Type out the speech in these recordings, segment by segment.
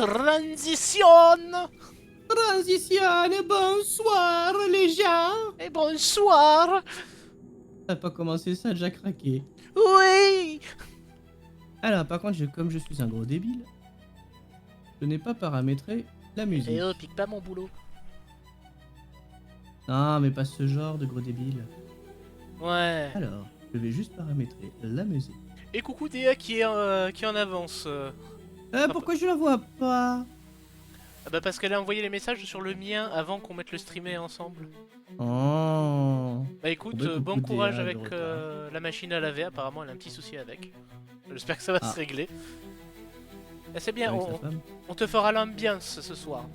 Transition. Transition, bonsoir les gens. Et bonsoir. T'as pas commencé, ça a déjà craqué. Oui. Alors par contre, comme je suis un gros débile, je n'ai pas paramétré la musique. Et pique pas mon boulot. Non, mais pas ce genre de gros débile. Ouais. Alors, je vais juste paramétrer la musique. Et coucou Déa qui est en avance. Pourquoi je la vois pas? Ah bah parce qu'elle a envoyé les messages sur le mien avant qu'on mette le streamer ensemble. Oh. Bah écoute, Bah, bon coucou courage Déa, avec de retard. la machine à laver, apparemment elle a un petit souci avec. J'espère que ça va se régler. Ah, c'est bien, Avec sa femme. on te fera l'ambiance ce soir.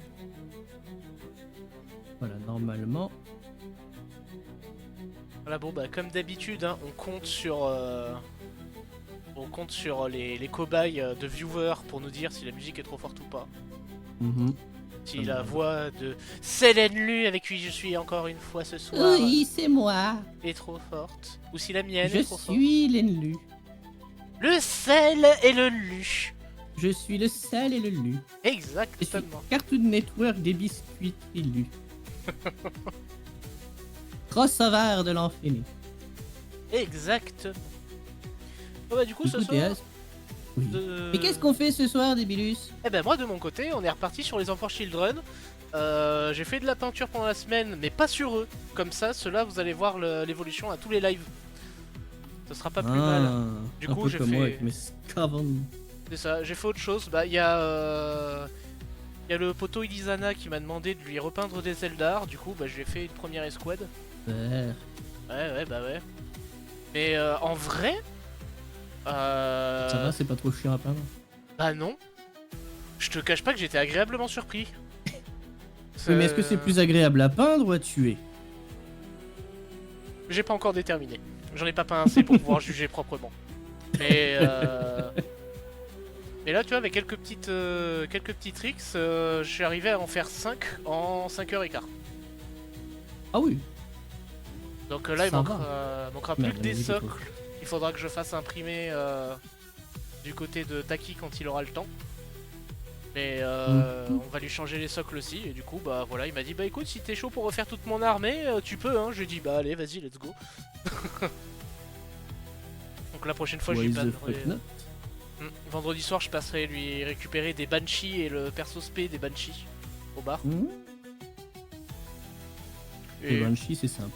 Voilà, normalement. Voilà, bon bah comme d'habitude, hein, on compte sur les cobayes de viewers pour nous dire si la musique est trop forte ou pas. Si la voix de Célène Lu, avec qui je suis encore une fois ce soir, Oui, c'est moi. est trop forte. Ou si la mienne est trop forte. Je suis l'Enlu. Le sel et le lu. Je suis le sel et le lu. Je suis Exactement. Cartoon Network des biscuits lus. Crossover de l'infini. Exactement. Bon, bah, du coup, ce Écoute, soir... oui. Et qu'est-ce qu'on fait ce soir, Débilus? Eh ben moi, de mon côté, on est reparti sur les enfants Children. J'ai fait de la peinture pendant la semaine, mais pas sur eux. Comme ça, ceux-là, vous allez voir l'évolution à tous les lives. Ce sera pas plus mal. Du coup, j'ai fait... moi avec mes Skaven. C'est ça, j'ai fait autre chose. Bah, il y a le poteau Ilisana qui m'a demandé de lui repeindre des Eldar. Du coup, bah, je lui ai fait une première escouade. Ouais, Bah ouais. Mais en vrai... Ça va, c'est pas trop chiant à peindre? Bah non. Je te cache pas que j'étais agréablement surpris. Oui, mais est-ce que c'est plus agréable à peindre ou à tuer? J'ai pas encore déterminé. J'en ai pas peint assez pour pouvoir juger proprement. Mais mais là, tu vois, avec quelques petits tricks, je suis arrivé à en faire 5 en 5h15. Ah oui. Donc là, il Ça manquera plus que des socles. Il faudra que je fasse imprimer du côté de Taki quand il aura le temps. Mais on va lui changer les socles aussi. Et du coup, bah voilà, il m'a dit, bah écoute, si t'es chaud pour refaire toute mon armée, tu peux, hein. Je lui ai dit, bah allez, vas-y, let's go. Donc la prochaine fois, je lui passerai... Vendredi soir, je passerai lui récupérer des Banshees et le perso spé des Banshees au bar. Et les Banshees, c'est sympa.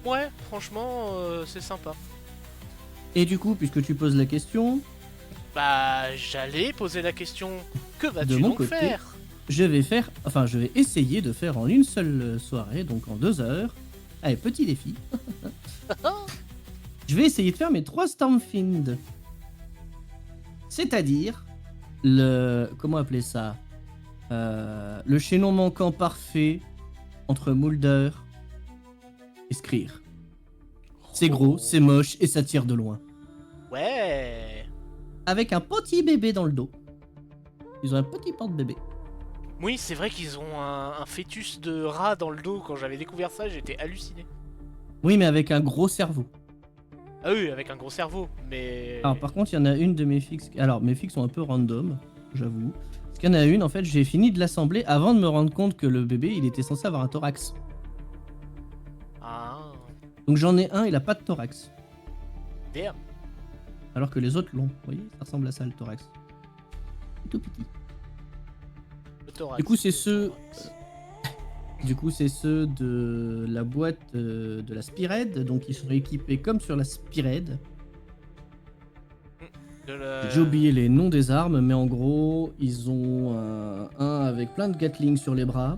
Ouais, franchement, c'est sympa. Et du coup, puisque tu poses la question... Bah, j'allais poser la question, que vas-tu de mon donc côté, faire? Je vais essayer de faire en une seule soirée, donc en 2 heures. Allez, petit défi. Je vais essayer de faire mes 3 Stormfiend. C'est-à-dire, comment appeler ça? Le chaînon manquant parfait entre Mulder et Skryr. C'est gros, c'est moche et ça tire de loin. Ouais. Avec un petit bébé dans le dos. Ils ont un petit porte-bébé. Oui, c'est vrai qu'ils ont un fœtus de rat dans le dos. Quand j'avais découvert ça, j'étais halluciné. Oui, mais avec un gros cerveau. Ah oui, avec un gros cerveau, mais... Alors par contre, il y en a une de mes fixes... Alors, mes fixes sont un peu random, j'avoue. Parce qu'il y en a une, en fait, j'ai fini de l'assembler avant de me rendre compte que le bébé, il était censé avoir un thorax. Ah. Donc j'en ai un, il a pas de thorax. Damn. Alors que les autres l'ont. Vous voyez, ça ressemble à ça, le thorax. Tout petit. Le thorax. Du coup, c'est ceux... Du coup, c'est ceux de la boîte de la Spearhead. Donc, ils sont équipés comme sur la Spearhead. J'ai oublié les noms des armes, mais en gros, ils ont un avec plein de Gatling sur les bras.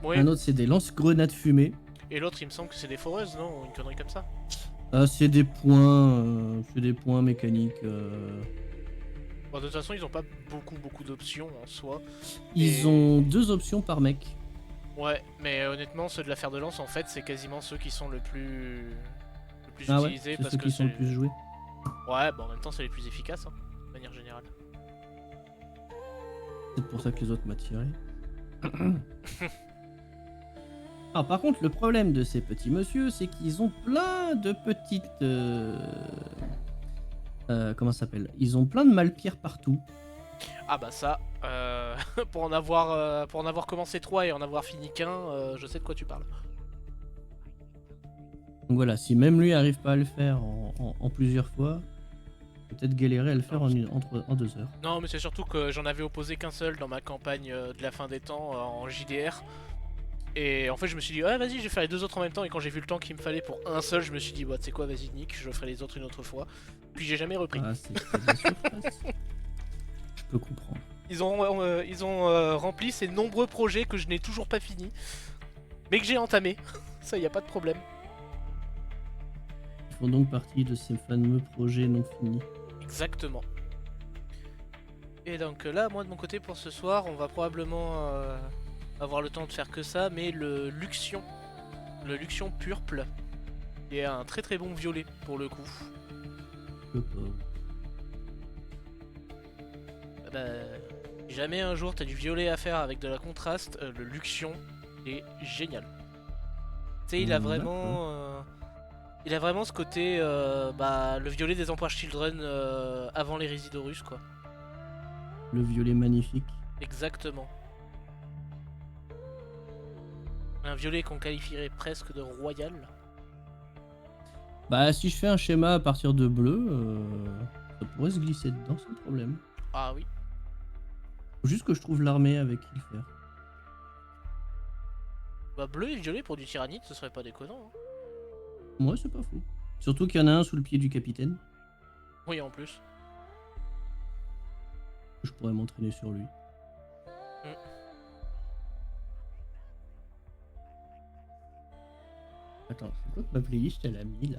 Oui. Un autre, c'est des lance-grenades fumées. Et l'autre, il me semble que c'est des foreuses, non? Une connerie comme ça? C'est des points mécaniques. Bon, de toute façon, ils ont pas beaucoup d'options en soi. Ils ont 2 options par mec. Ouais, mais honnêtement, ceux de la fer de lance, en fait, c'est quasiment ceux qui sont le plus utilisés. Ouais, parce ceux que qui sont le plus joués. Ouais, bon, en même temps, c'est les plus efficaces, hein, de manière générale. C'est pour ça que les autres m'attiraient. Alors, par contre, le problème de ces petits monsieur, c'est qu'ils ont plein de petites... comment ça s'appelle? Ils ont plein de malpires partout. Ah bah ça, pour en avoir commencé 3 et en avoir fini qu'un, je sais de quoi tu parles. Donc voilà, si même lui arrive pas à le faire en plusieurs fois, peut-être galérer à le faire en 2 heures. Non, mais c'est surtout que j'en avais opposé qu'un seul dans ma campagne de la fin des temps en JDR. Et en fait, je me suis dit, ouais, vas-y, je vais faire les 2 autres en même temps. Et quand j'ai vu le temps qu'il me fallait pour un seul, je me suis dit, bah, tu sais quoi, vas-y, Nick, je ferai les autres une autre fois. Puis j'ai jamais repris. Ah, c'est bien surprise. Je peux comprendre. Ils ont rempli ces nombreux projets que je n'ai toujours pas finis, mais que j'ai entamés. Ça, y a pas de problème. Ils font donc partie de ces fameux projets non finis. Exactement. Et donc là, moi de mon côté pour ce soir, on va probablement avoir le temps de faire que ça, mais le Luxion Purple, qui est un très bon violet pour le coup. Bah, si jamais un jour t'as du violet à faire avec de la contraste, le Luxion est génial. Tu sais, il a vraiment ce côté, le violet des Emperor Children avant les Résidorus, quoi. Le violet magnifique. Exactement. Un violet qu'on qualifierait presque de royal. Bah, si je fais un schéma à partir de bleu, ça pourrait se glisser dedans sans problème. Ah oui. Faut juste que je trouve l'armée avec qui le faire. Bah bleu et violet pour du tyrannide, ce serait pas déconnant. Hein. Moi, c'est pas faux. Surtout qu'il y en a un sous le pied du capitaine. Oui, en plus. Je pourrais m'entraîner sur lui. Attends, c'est quoi que ma playlist elle a mis là?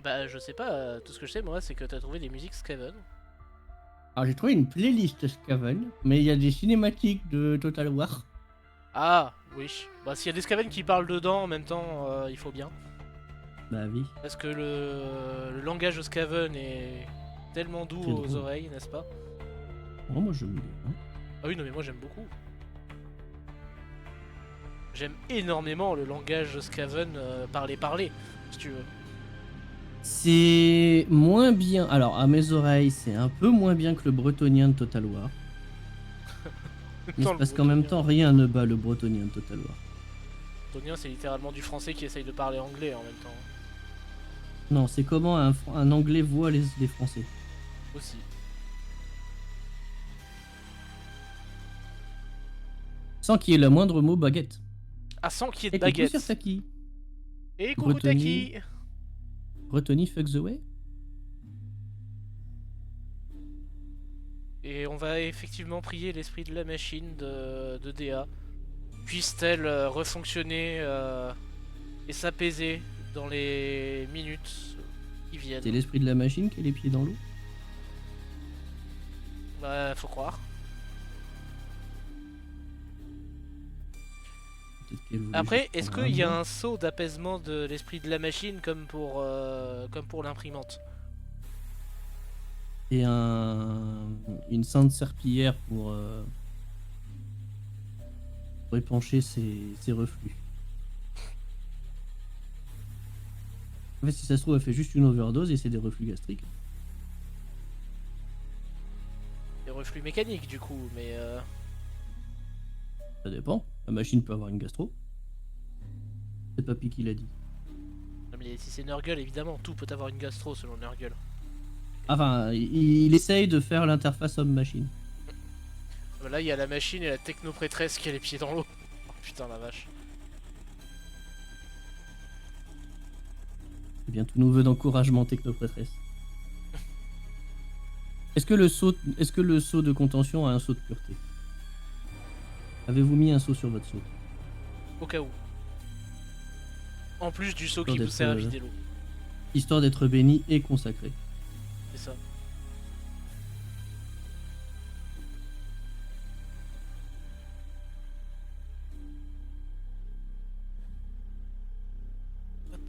Bah je sais pas, tout ce que je sais moi c'est que t'as trouvé des musiques Skaven. Alors j'ai trouvé une playlist Skaven, mais il y a des cinématiques de Total War. Ah oui. Bah s'il y a des Skaven qui parlent dedans en même temps, il faut bien. Bah oui. Parce que le langage de Skaven est tellement doux C'est aux drôle. oreilles, n'est-ce pas? Oh, moi j'aime bien. Hein. Ah oui non mais moi j'aime beaucoup. J'aime énormément le langage de Skaven parler, si tu veux. C'est moins bien. Alors à mes oreilles, c'est un peu moins bien que le bretonien de Total War. Mais c'est parce qu'en même temps, rien ne bat le bretonien de Total War. Bretonien c'est littéralement du français qui essaye de parler anglais en même temps. Non, c'est comment un anglais voit les français. Aussi. Sans qu'il y ait le moindre mot baguette. Ah sans qu'il y ait de Et coucou baguette. sur Taki. Et coucou Bretonie. Taki. Bretonie fuck the way. Et on va effectivement prier l'esprit de la machine de DA. Puisse-t-elle refonctionner et s'apaiser dans les minutes qui viennent. C'est l'esprit de la machine qui a les pieds dans l'eau. Bah faut croire. Après, est-ce qu'il y a un saut d'apaisement de l'esprit de la machine comme pour l'imprimante? Et une sainte serpillière pour épancher ses reflux. En fait, si ça se trouve, elle fait juste une overdose et c'est des reflux gastriques. Des reflux mécaniques du coup, mais Ça dépend. La machine peut avoir une gastro. C'est Papy qui l'a dit. non, mais si c'est Nurgle, évidemment, tout peut avoir une gastro selon Nurgle. Enfin, il essaye de faire l'interface homme-machine. Là, il y a la machine et la technoprêtresse qui a les pieds dans l'eau. Oh, putain, la vache. C'est bien tout nouveau d'encouragement technoprêtresse. Est-ce que le saut de contention a un saut de pureté? Avez-vous mis un saut sur votre saut? Au cas où. En plus du saut qui vous sert à vider l'eau. Histoire d'être béni et consacré. C'est ça. Hop.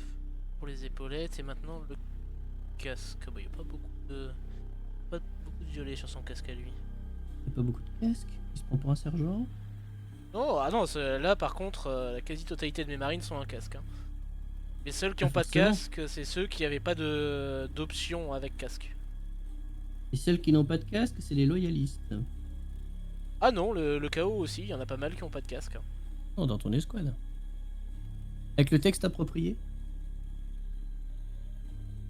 Pour les épaulettes et maintenant le casque. Bah, il n'y a pas beaucoup de violet sur son casque à lui. Il n'y a pas beaucoup de casques. Il se prend pour un sergent. Oh, ah non, là par contre, la quasi-totalité de mes marines sont un casque. Hein. Les seuls qui n'ont pas de casque, c'est ceux qui n'avaient pas d'option avec casque. Et celles qui n'ont pas de casque, c'est les loyalistes. Ah non, le KO aussi, il y en a pas mal qui n'ont pas de casque. Hein. Non, dans ton escouade. Avec le texte approprié.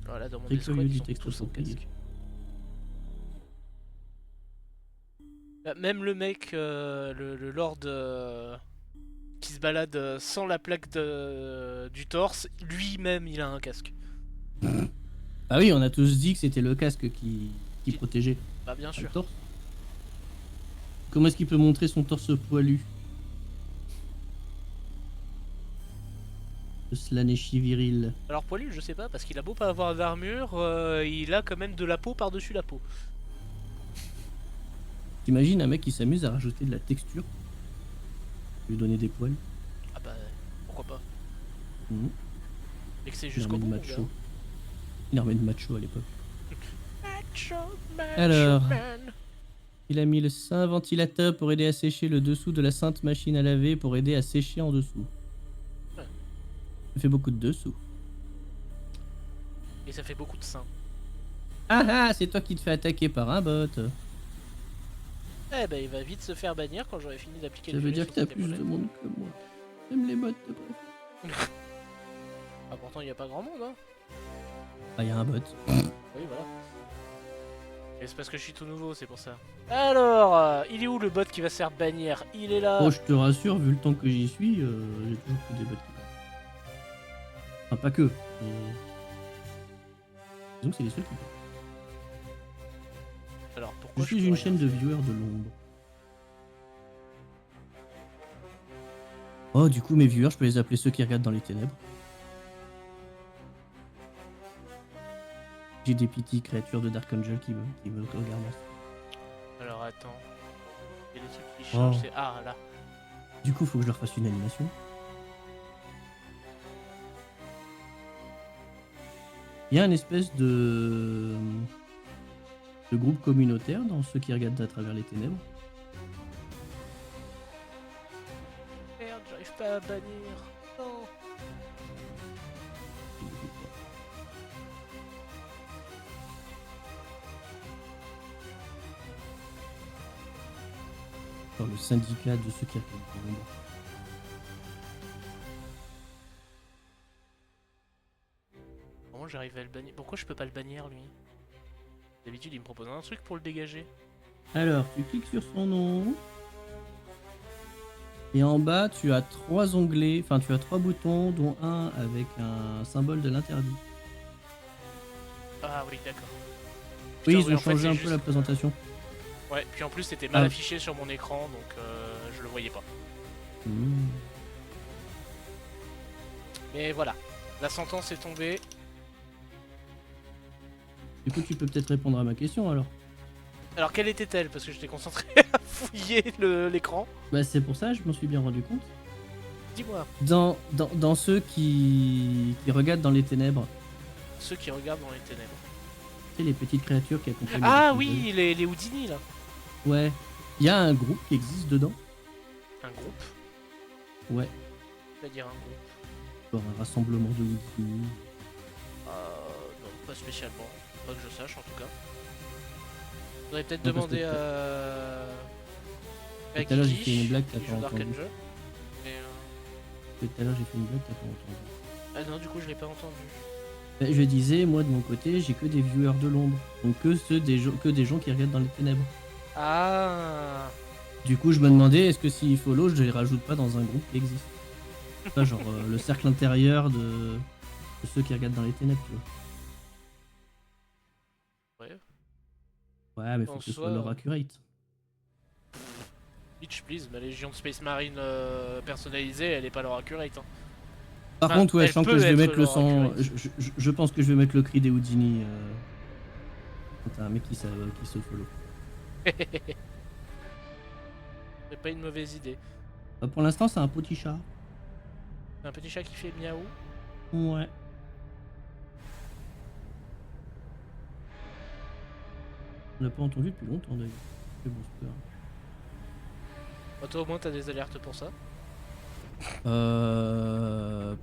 Voilà, dans mon Très escouade, curieux ils du sont texte tous en approprié. casque. Bah, même le mec, le lord qui se balade sans la plaque du torse, lui-même il a un casque. Ah oui, on a tous dit que c'était le casque qui protégeait. Bah bien sûr. Le torse. Comment est-ce qu'il peut montrer son torse poilu? Le slaneshi viril. Alors poilu, je sais pas, parce qu'il a beau pas avoir d'armure, il a quand même de la peau par-dessus la peau. T'imagines un mec qui s'amuse à rajouter de la texture? Lui donner des poils. Ah bah pourquoi pas. Mmh. Et que c'est Une jusqu'au armée de bout. macho. Une armée de macho à l'époque. Macho, macho Alors, man. il a mis le saint ventilateur pour aider à sécher le dessous de la sainte machine à laver pour aider à sécher en dessous. Ouais. Ça fait beaucoup de dessous. Et ça fait beaucoup de seins. Ah ah, c'est toi qui te fais attaquer par un bot. Eh bah il va vite se faire bannir quand j'aurai fini d'appliquer Ça le veut violet dire que sur t'as cette plus de épaulette. monde que moi. J'aime les bots de bref. Ah, pourtant, il n'y a pas grand monde, hein. Ah, y a un bot. Oui, voilà. Et c'est parce que je suis tout nouveau, c'est pour ça. Alors, il est où le bot qui va se faire bannir? Il est là. Oh, je te rassure, vu le temps que j'y suis, j'ai toujours que des bots qui passent. Enfin, pas que. Mais... disons que c'est les seuls qui passent. Alors, pourquoi Je suis peux une rien chaîne de faire viewers de l'ombre. Oh, du coup, mes viewers, je peux les appeler ceux qui regardent dans les ténèbres. J'ai des petites créatures de Dark Angel qui me regardent. Alors, attends. Il y a des trucs qui changent, Oh. c'est... Ah, là. Du coup, faut que je leur fasse une animation. Il y a une espèce de groupe communautaire dans ceux qui regardent à travers les ténèbres. Merde, j'arrive pas à bannir. Non. Dans le syndicat de ceux qui regardent dans l'ombre. Comment j'arrive à le bannir? Pourquoi je peux pas le bannir, lui? D'habitude, il me propose un truc pour le dégager. Alors, tu cliques sur son nom. Et en bas, tu as 3 onglets, enfin tu as 3 boutons, dont un avec un symbole de l'interdit. Ah oui, d'accord. Oui, Putain, ils ont en fait, changé c'est un juste- peu la présentation. Ouais, puis en plus, c'était mal Ah. affiché sur mon écran, donc je le voyais pas. Mmh. Mais voilà, la sentence est tombée. Du coup, tu peux peut-être répondre à ma question alors. Alors, quelle était-elle? Parce que j'étais concentré à fouiller l'écran. Bah, c'est pour ça, je m'en suis bien rendu compte. Dis-moi, Dans ceux qui regardent dans les ténèbres, ceux qui regardent dans les ténèbres. tu sais, les petites créatures qui accompagnent Ah les petits oui, les Houdini, là. jeux. Ouais. Il y a un groupe qui existe dedans. Un groupe. Ouais. C'est-à-dire un groupe. Genre un rassemblement de Houdini. Non, pas spécialement. Pas que je sache, en tout cas. Faudrait peut-être Non, parce que demander à... tout à l'heure, j'ai fait une blague, t'as qui pas joue Dark entendu. Angel. Mais, Tout à l'heure, j'ai fait une blague, t'as pas entendu. Ah non, du coup, je l'ai pas entendu. Bah, je disais, moi de mon côté, j'ai que des viewers de l'ombre. Donc que des gens qui regardent dans les ténèbres. Ah. Du coup, je me demandais, est-ce que s'ils follow, je les rajoute pas dans un groupe qui existe. Pas genre le cercle intérieur de ceux qui regardent dans les ténèbres, tu vois. Ouais. Ouais, mais faut En que ce soi, soit leur accurate. Bitch, please, ma Légion de Space Marine personnalisée, elle est pas leur accurate. Hein. Par Enfin, contre, ouais, elle je sens peut que je vais être mettre le leur son. accurate. Je pense que je vais mettre le cri des Houdini. Quand t'as un mec qui se follow. C'est pas une mauvaise idée. Bah, pour l'instant, c'est un petit chat. Un petit chat qui fait miaou. Ouais. On l'a pas entendu depuis longtemps d'ailleurs. Mais bon, c'est pas grave. Bah, toi, au moins, t'as des alertes pour ça.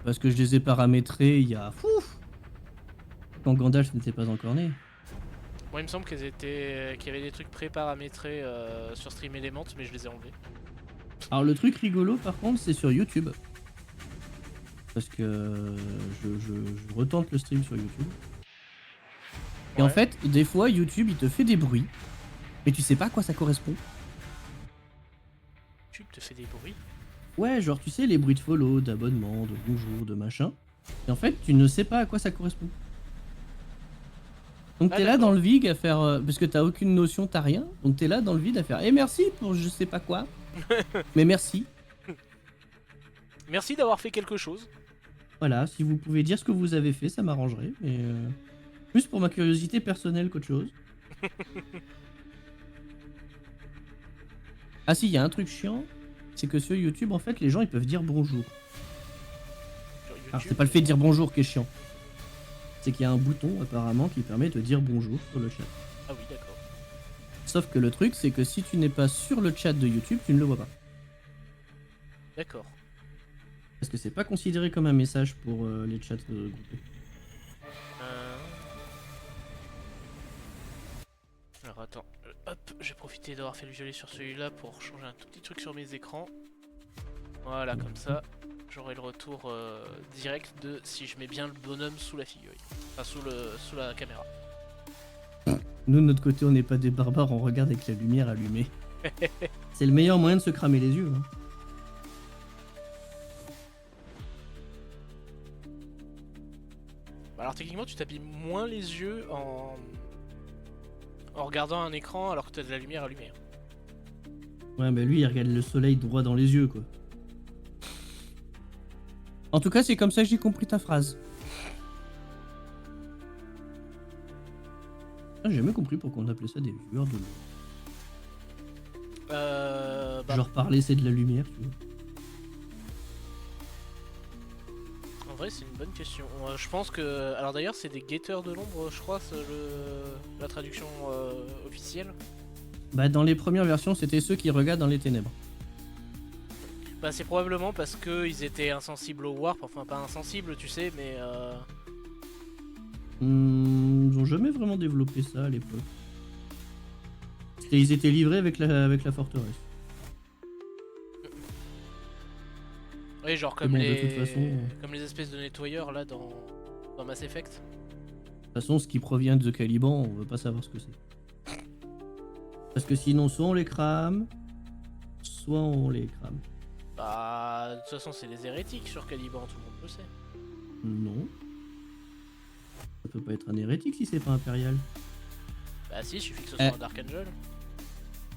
Parce que je les ai paramétrés il y a. Fouf, quand Gandalf n'était pas encore né. Moi, il me semble qu'il y avait des trucs pré-paramétrés sur Stream Element, mais je les ai enlevés. Alors, le truc rigolo par contre, c'est sur YouTube. Parce que je retente le stream sur YouTube. Et en Ouais. fait, des fois, YouTube il te fait des bruits. Mais tu sais pas à quoi ça correspond. Tu te fais des bruits. Ouais, genre tu sais, les bruits de follow, d'abonnement, de bonjour, de machin. Et en fait, tu ne sais pas à quoi ça correspond. Donc Ah, t'es là d'accord. dans le vide à faire... parce que t'as aucune notion, t'as rien. Donc t'es là dans le vide à faire... Eh merci pour je sais pas quoi. Mais merci. Merci d'avoir fait quelque chose. Voilà, si vous pouvez dire ce que vous avez fait, ça m'arrangerait. Mais plus pour ma curiosité personnelle qu'autre chose. Ah si, il y a un truc chiant. C'est que sur YouTube, en fait, les gens ils peuvent dire bonjour. Sur YouTube. Alors c'est pas le fait de dire bonjour qui est chiant. C'est qu'il y a un bouton apparemment qui permet de dire bonjour sur le chat. Ah oui, d'accord. Sauf que le truc, c'est que si tu n'es pas sur le chat de YouTube, tu ne le vois pas. D'accord. Parce que c'est pas considéré comme un message pour les chats groupés. Alors attends, hop, j'ai profité d'avoir fait le violet sur celui-là pour changer un tout petit truc sur mes écrans. Voilà, comme ça. J'aurai le retour direct de si je mets bien le bonhomme sous la figurine. Enfin, sous la caméra. Nous, de notre côté, on n'est pas des barbares, on regarde avec la lumière allumée. C'est le meilleur moyen de se cramer les yeux. Hein. Alors techniquement, tu t'habilles moins les yeux en regardant un écran alors que tu as de la lumière allumée. Ouais, mais lui, il regarde le soleil droit dans les yeux, quoi. En tout cas, c'est comme ça que j'ai compris ta phrase. Ah, j'ai jamais compris pourquoi on appelait ça des lueurs de l'eau. Genre parler, c'est de la lumière, tu vois. En vrai, c'est une bonne question. Je pense que... Alors d'ailleurs, c'est des guetteurs de l'ombre, je crois, c'est la traduction officielle. Bah, dans les premières versions, c'était ceux qui regardent dans les ténèbres. Bah, c'est probablement parce qu'ils étaient insensibles au warp. Enfin, pas insensibles, tu sais, mais... Ils ont jamais vraiment développé ça à l'époque. Ils étaient livrés avec la forteresse. Oui, genre Mais comme, bon, les... de toute façon... comme les espèces de nettoyeurs là dans Mass Effect. De toute façon, ce qui provient de The Caliban, on veut pas savoir ce que c'est. Parce que sinon, soit on les crame, soit on les crame. Bah, de toute façon, c'est les hérétiques sur Caliban, tout le monde le sait. Non. Ça peut pas être un hérétique si c'est pas impérial. Bah si, il suffit que ce soit un Dark Angel.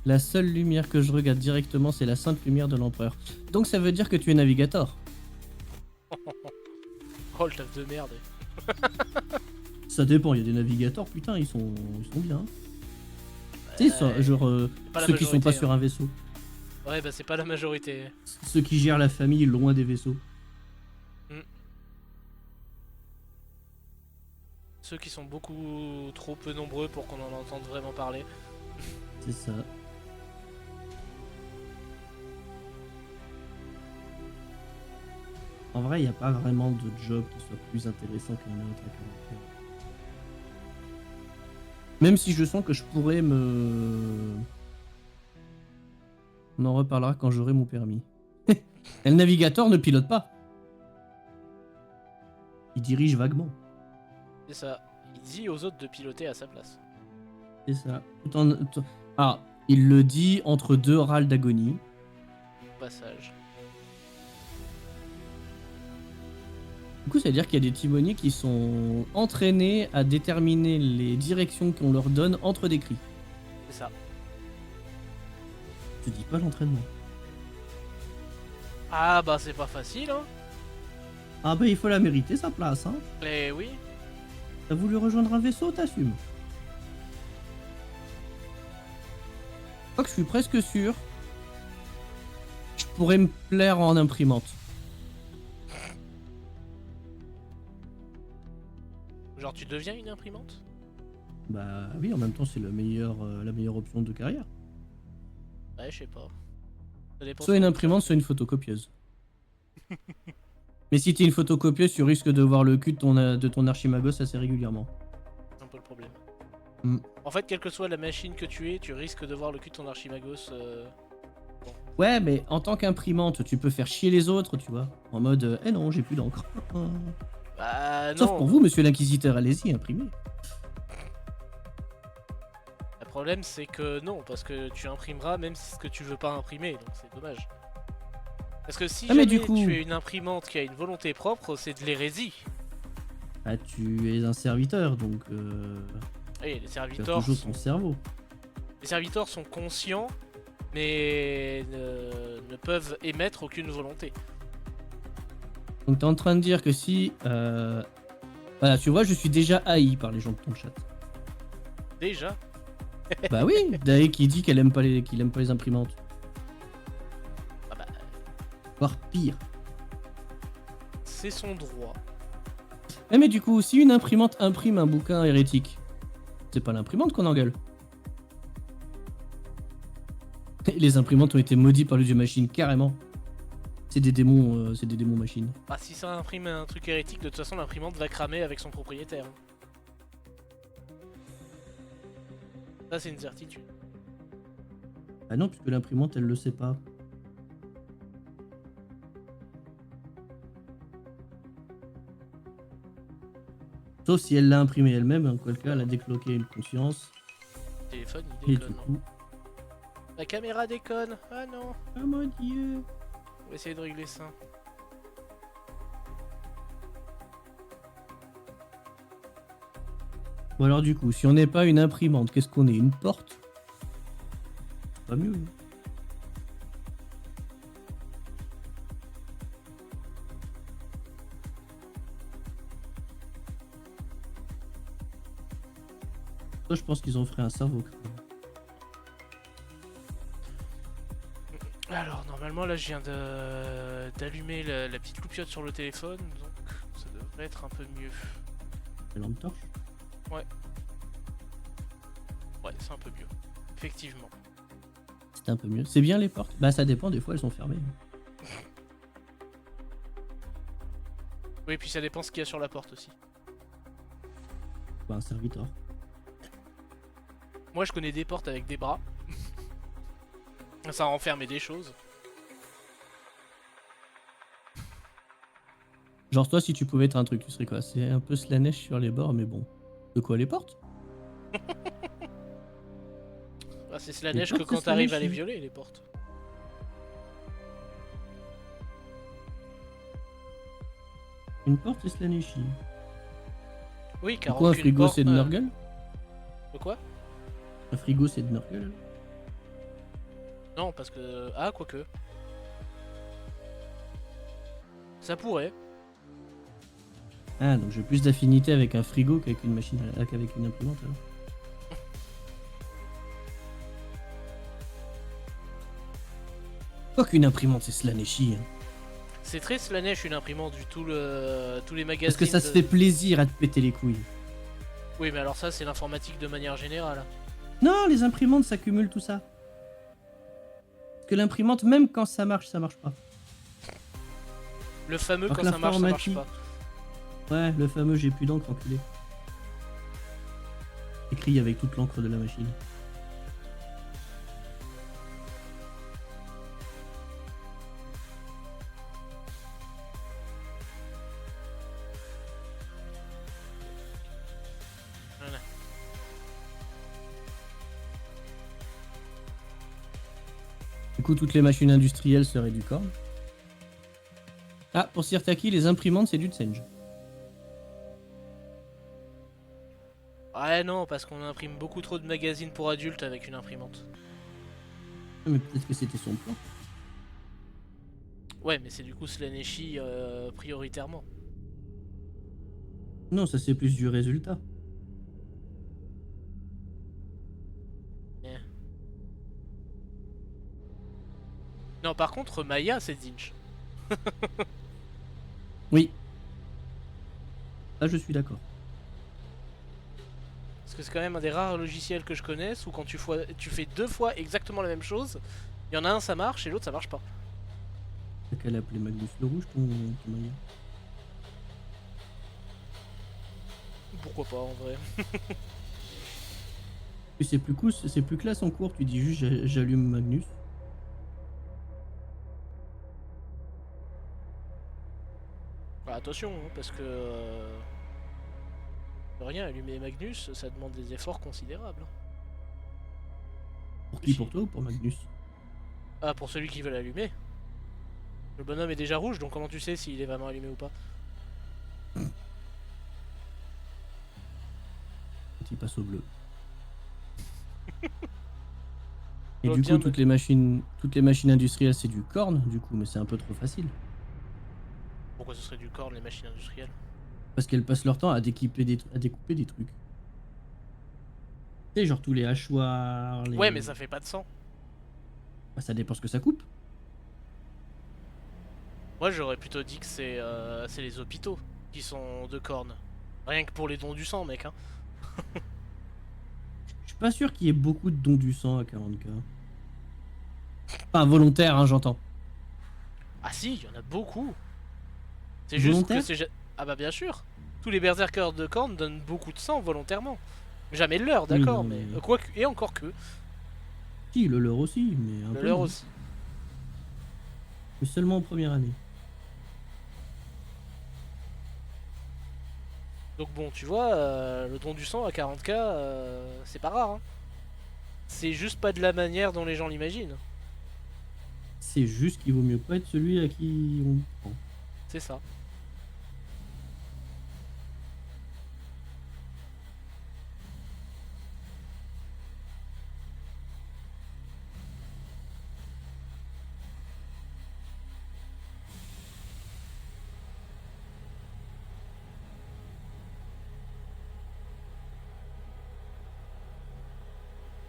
La seule lumière que je regarde directement, c'est la sainte lumière de l'empereur. Donc ça veut dire que tu es navigateur. Oh le taf de merde. Ça dépend, il y a des navigateurs, putain, ils sont bien. Tu sais, genre ceux qui sont pas sur un vaisseau. Ouais, bah c'est pas la majorité. Ceux qui gèrent la famille loin des vaisseaux. Ceux qui sont beaucoup trop peu nombreux pour qu'on en entende vraiment parler. C'est ça. En vrai, il n'y a pas vraiment de job qui soit plus intéressant qu'un autre. Même si je sens que je pourrais me... On en reparlera quand j'aurai mon permis. Et le navigateur ne pilote pas. Il dirige vaguement. C'est ça. Il dit aux autres de piloter à sa place. C'est ça. Ah, il le dit entre deux râles d'agonie. Au passage. Du coup, ça veut dire qu'il y a des timoniers qui sont entraînés à déterminer les directions qu'on leur donne entre des cris. C'est ça. Je te dis pas l'entraînement. Ah bah c'est pas facile hein. Ah bah il faut la mériter sa place hein. Eh oui. T'as voulu rejoindre un vaisseau, t'assumes. Je crois que je suis presque sûr. Je pourrais me plaire en imprimante. Genre tu deviens une imprimante? Bah oui, en même temps c'est la meilleure option de carrière. Ouais, je sais pas. Ça dépend Soit une imprimante, soit une photocopieuse. Mais si t'es une photocopieuse, tu risques de voir le cul de ton archimagos assez régulièrement. C'est un peu le problème. Mm. En fait, quelle que soit la machine que tu es, tu risques de voir le cul de ton archimagos. Bon. Ouais, mais en tant qu'imprimante, tu peux faire chier les autres, tu vois. En mode, eh non, j'ai plus d'encre. Bah non. Sauf pour vous, monsieur l'inquisiteur, allez-y, imprimez. Le problème, c'est que non, parce que tu imprimeras même si ce que tu veux pas imprimer, donc c'est dommage. Parce que si jamais du coup... tu es une imprimante qui a une volonté propre, c'est de l'hérésie. Ah, tu es un serviteur, donc... Oui, les tu as serviteurs toujours ton cerveau. Les serviteurs sont conscients, mais ne peuvent émettre aucune volonté. Donc t'es en train de dire que si... Voilà, tu vois, je suis déjà haï par les gens de ton chat. Déjà. Bah oui, Dae qui dit qu'il aime pas les imprimantes. Ah bah, Voire pire. c'est son droit. Mais du coup, si une imprimante imprime un bouquin hérétique, c'est pas l'imprimante qu'on engueule. Les imprimantes ont été maudits par le dieu machine, carrément. C'est des démons machines. Bah si ça imprime un truc hérétique, de toute façon l'imprimante va cramer avec son propriétaire. Ça c'est une certitude. Ah non, puisque l'imprimante, elle le sait pas. Sauf si elle l'a imprimé elle-même, en quel cas elle a débloqué une conscience. Le téléphone, Et il du déconne. coup... La caméra déconne. Ah non. Oh mon dieu. On va essayer de régler ça. Bon alors du coup, si on n'est pas une imprimante, qu'est-ce qu'on est? Une porte? Pas mieux. Hein. Toi, je pense qu'ils ont fait un cerveau. Alors normalement là je viens d'allumer la petite loupiote sur le téléphone, donc ça devrait être un peu mieux. La lampe torche. Ouais, c'est un peu mieux. Effectivement. C'est un peu mieux. C'est bien les portes? Bah ça dépend, des fois elles sont fermées. Oui, puis ça dépend ce qu'il y a sur la porte aussi. Bah un serviteur. Moi je connais des portes avec des bras. Ça renferme des choses. Genre toi, si tu pouvais être un truc, tu serais quoi? C'est un peu Slanesh sur les bords, mais bon. De quoi, les portes? Ah, c'est la Les neige que portes, quand c'est t'arrives à Slanesh, les violer, les portes. Une porte, c'est Slaneshi. Oui, car Pourquoi un aucune frigo, porte, c'est de Nurgle? De quoi? Un frigo, c'est de Nurgle? Non, parce que... Ah, quoique. Ça pourrait. Ah, donc j'ai plus d'affinité avec un frigo qu'avec une machine, qu'avec une imprimante. Alors. Quoi qu'une imprimante, c'est Slaneshi. Hein. C'est très Slanesh une imprimante du tous les magazines. Parce que ça se fait plaisir à te péter les couilles. Oui, mais alors ça, c'est l'informatique de manière générale. Non, les imprimantes, ça cumule tout ça. Parce que l'imprimante, même quand ça marche pas. Le fameux Alors quand que ça marche l'informatique- pas. Ouais, le fameux j'ai plus d'encre, enculé. Écrit avec toute l'encre de la machine. Voilà. Du coup, toutes les machines industrielles seraient du corps. Ah, pour Sirtaki, les imprimantes, c'est du Tsenj. Ouais, non, parce qu'on imprime beaucoup trop de magazines pour adultes avec une imprimante. Mais peut-être que c'était son plan. Ouais, mais c'est du coup Slaneshi prioritairement. Non, ça c'est plus du résultat. Non, par contre, Maya, c'est Zinch. Oui. Là, je suis d'accord. Parce que c'est quand même un des rares logiciels que je connaisse où quand tu fais 2 fois exactement la même chose, il y en a un ça marche et l'autre ça marche pas. T'as qu'à l'appeler Magnus le Rouge, ton Maya. Pourquoi pas en vrai. Puis c'est plus cool, c'est plus classe en cours, tu dis juste j'allume Magnus. Bah, attention, hein, parce que... rien, allumer Magnus, ça demande des efforts considérables. Pour qui? Pour toi ou pour Magnus? Ah, pour celui qui veut l'allumer. Le bonhomme est déjà rouge, donc comment tu sais s'il est vraiment allumé ou pas? Quand il passe au bleu. Et doit du bien coup, toutes les machines industrielles, c'est du corne, du coup, mais c'est un peu trop facile. Pourquoi ce serait du corps les machines industrielles? Parce qu'elles passent leur temps à découper des trucs. Tu sais, genre tous les hachoirs, les... Ouais, mais ça fait pas de sang. Bah, ça dépend ce que ça coupe. Moi j'aurais plutôt dit que c'est les hôpitaux qui sont de cornes. Rien que pour les dons du sang, mec. Hein. Je suis pas sûr qu'il y ait beaucoup de dons du sang à 40K. Enfin, volontaire, hein, j'entends. Ah si, il y en a beaucoup. C'est juste que c'est... Ah bah bien sûr. Tous les berserkers de cornes donnent beaucoup de sang volontairement. Jamais le leur, d'accord, Oui, non, mais... mais- Quoi que... Et encore que. Si, le leur aussi, mais un Le peu leur moins. aussi. Mais seulement en première année. Donc bon, tu vois, le don du sang à 40K, c'est pas rare. Hein. C'est juste pas de la manière dont les gens l'imaginent. C'est juste qu'il vaut mieux pas être celui à qui on prend. C'est ça.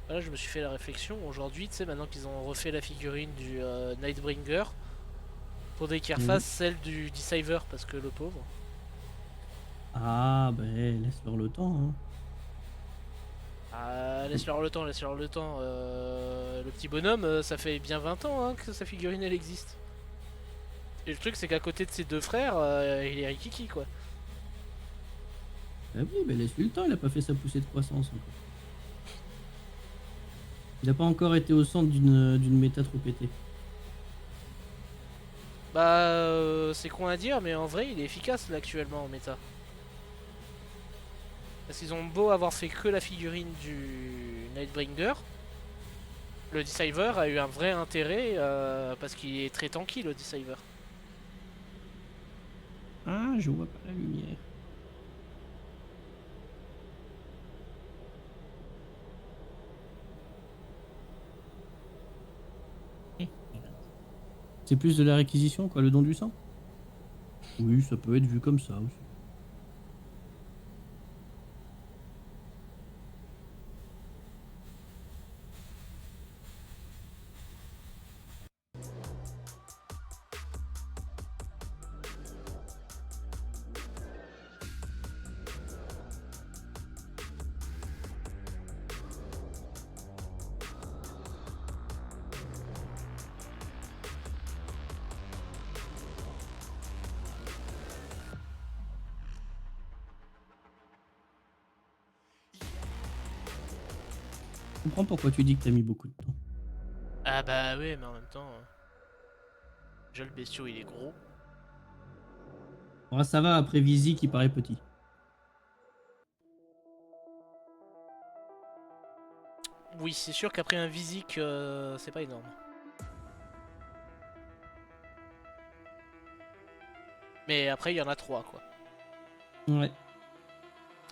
Là, je me suis fait la réflexion aujourd'hui, tu sais, maintenant qu'ils ont refait la figurine du Nightbringer, faudrait qu'ils refassent celle du Deceiver, parce que le pauvre. Ah, ben, laisse-leur le temps. Hein. Ah, laisse-leur le temps, laisse-leur le temps. Le petit bonhomme, ça fait bien 20 ans hein, que sa figurine elle existe. Et le truc, c'est qu'à côté de ses deux frères, il est rikiki quoi. Ah oui, ben laisse-lui le temps, il a pas fait sa poussée de croissance encore. Il a pas encore été au centre d'une méta trop pétée. Bah, c'est con à dire, mais en vrai, il est efficace là actuellement en méta. Parce qu'ils ont beau avoir fait que la figurine du Nightbringer, le Deceiver a eu un vrai intérêt parce qu'il est très tanky le Deceiver. Ah, je vois pas la lumière. C'est plus de la réquisition, quoi, le don du sang? Oui, ça peut être vu comme ça aussi. Je comprends pourquoi tu dis que t'as mis beaucoup de temps. Ah bah oui, mais en même temps, déjà le bestiau il est gros. Ah, ça va après Visi qui paraît petit. Oui, c'est sûr qu'après un Visic, c'est pas énorme. Mais après, il y en a 3 quoi. Ouais.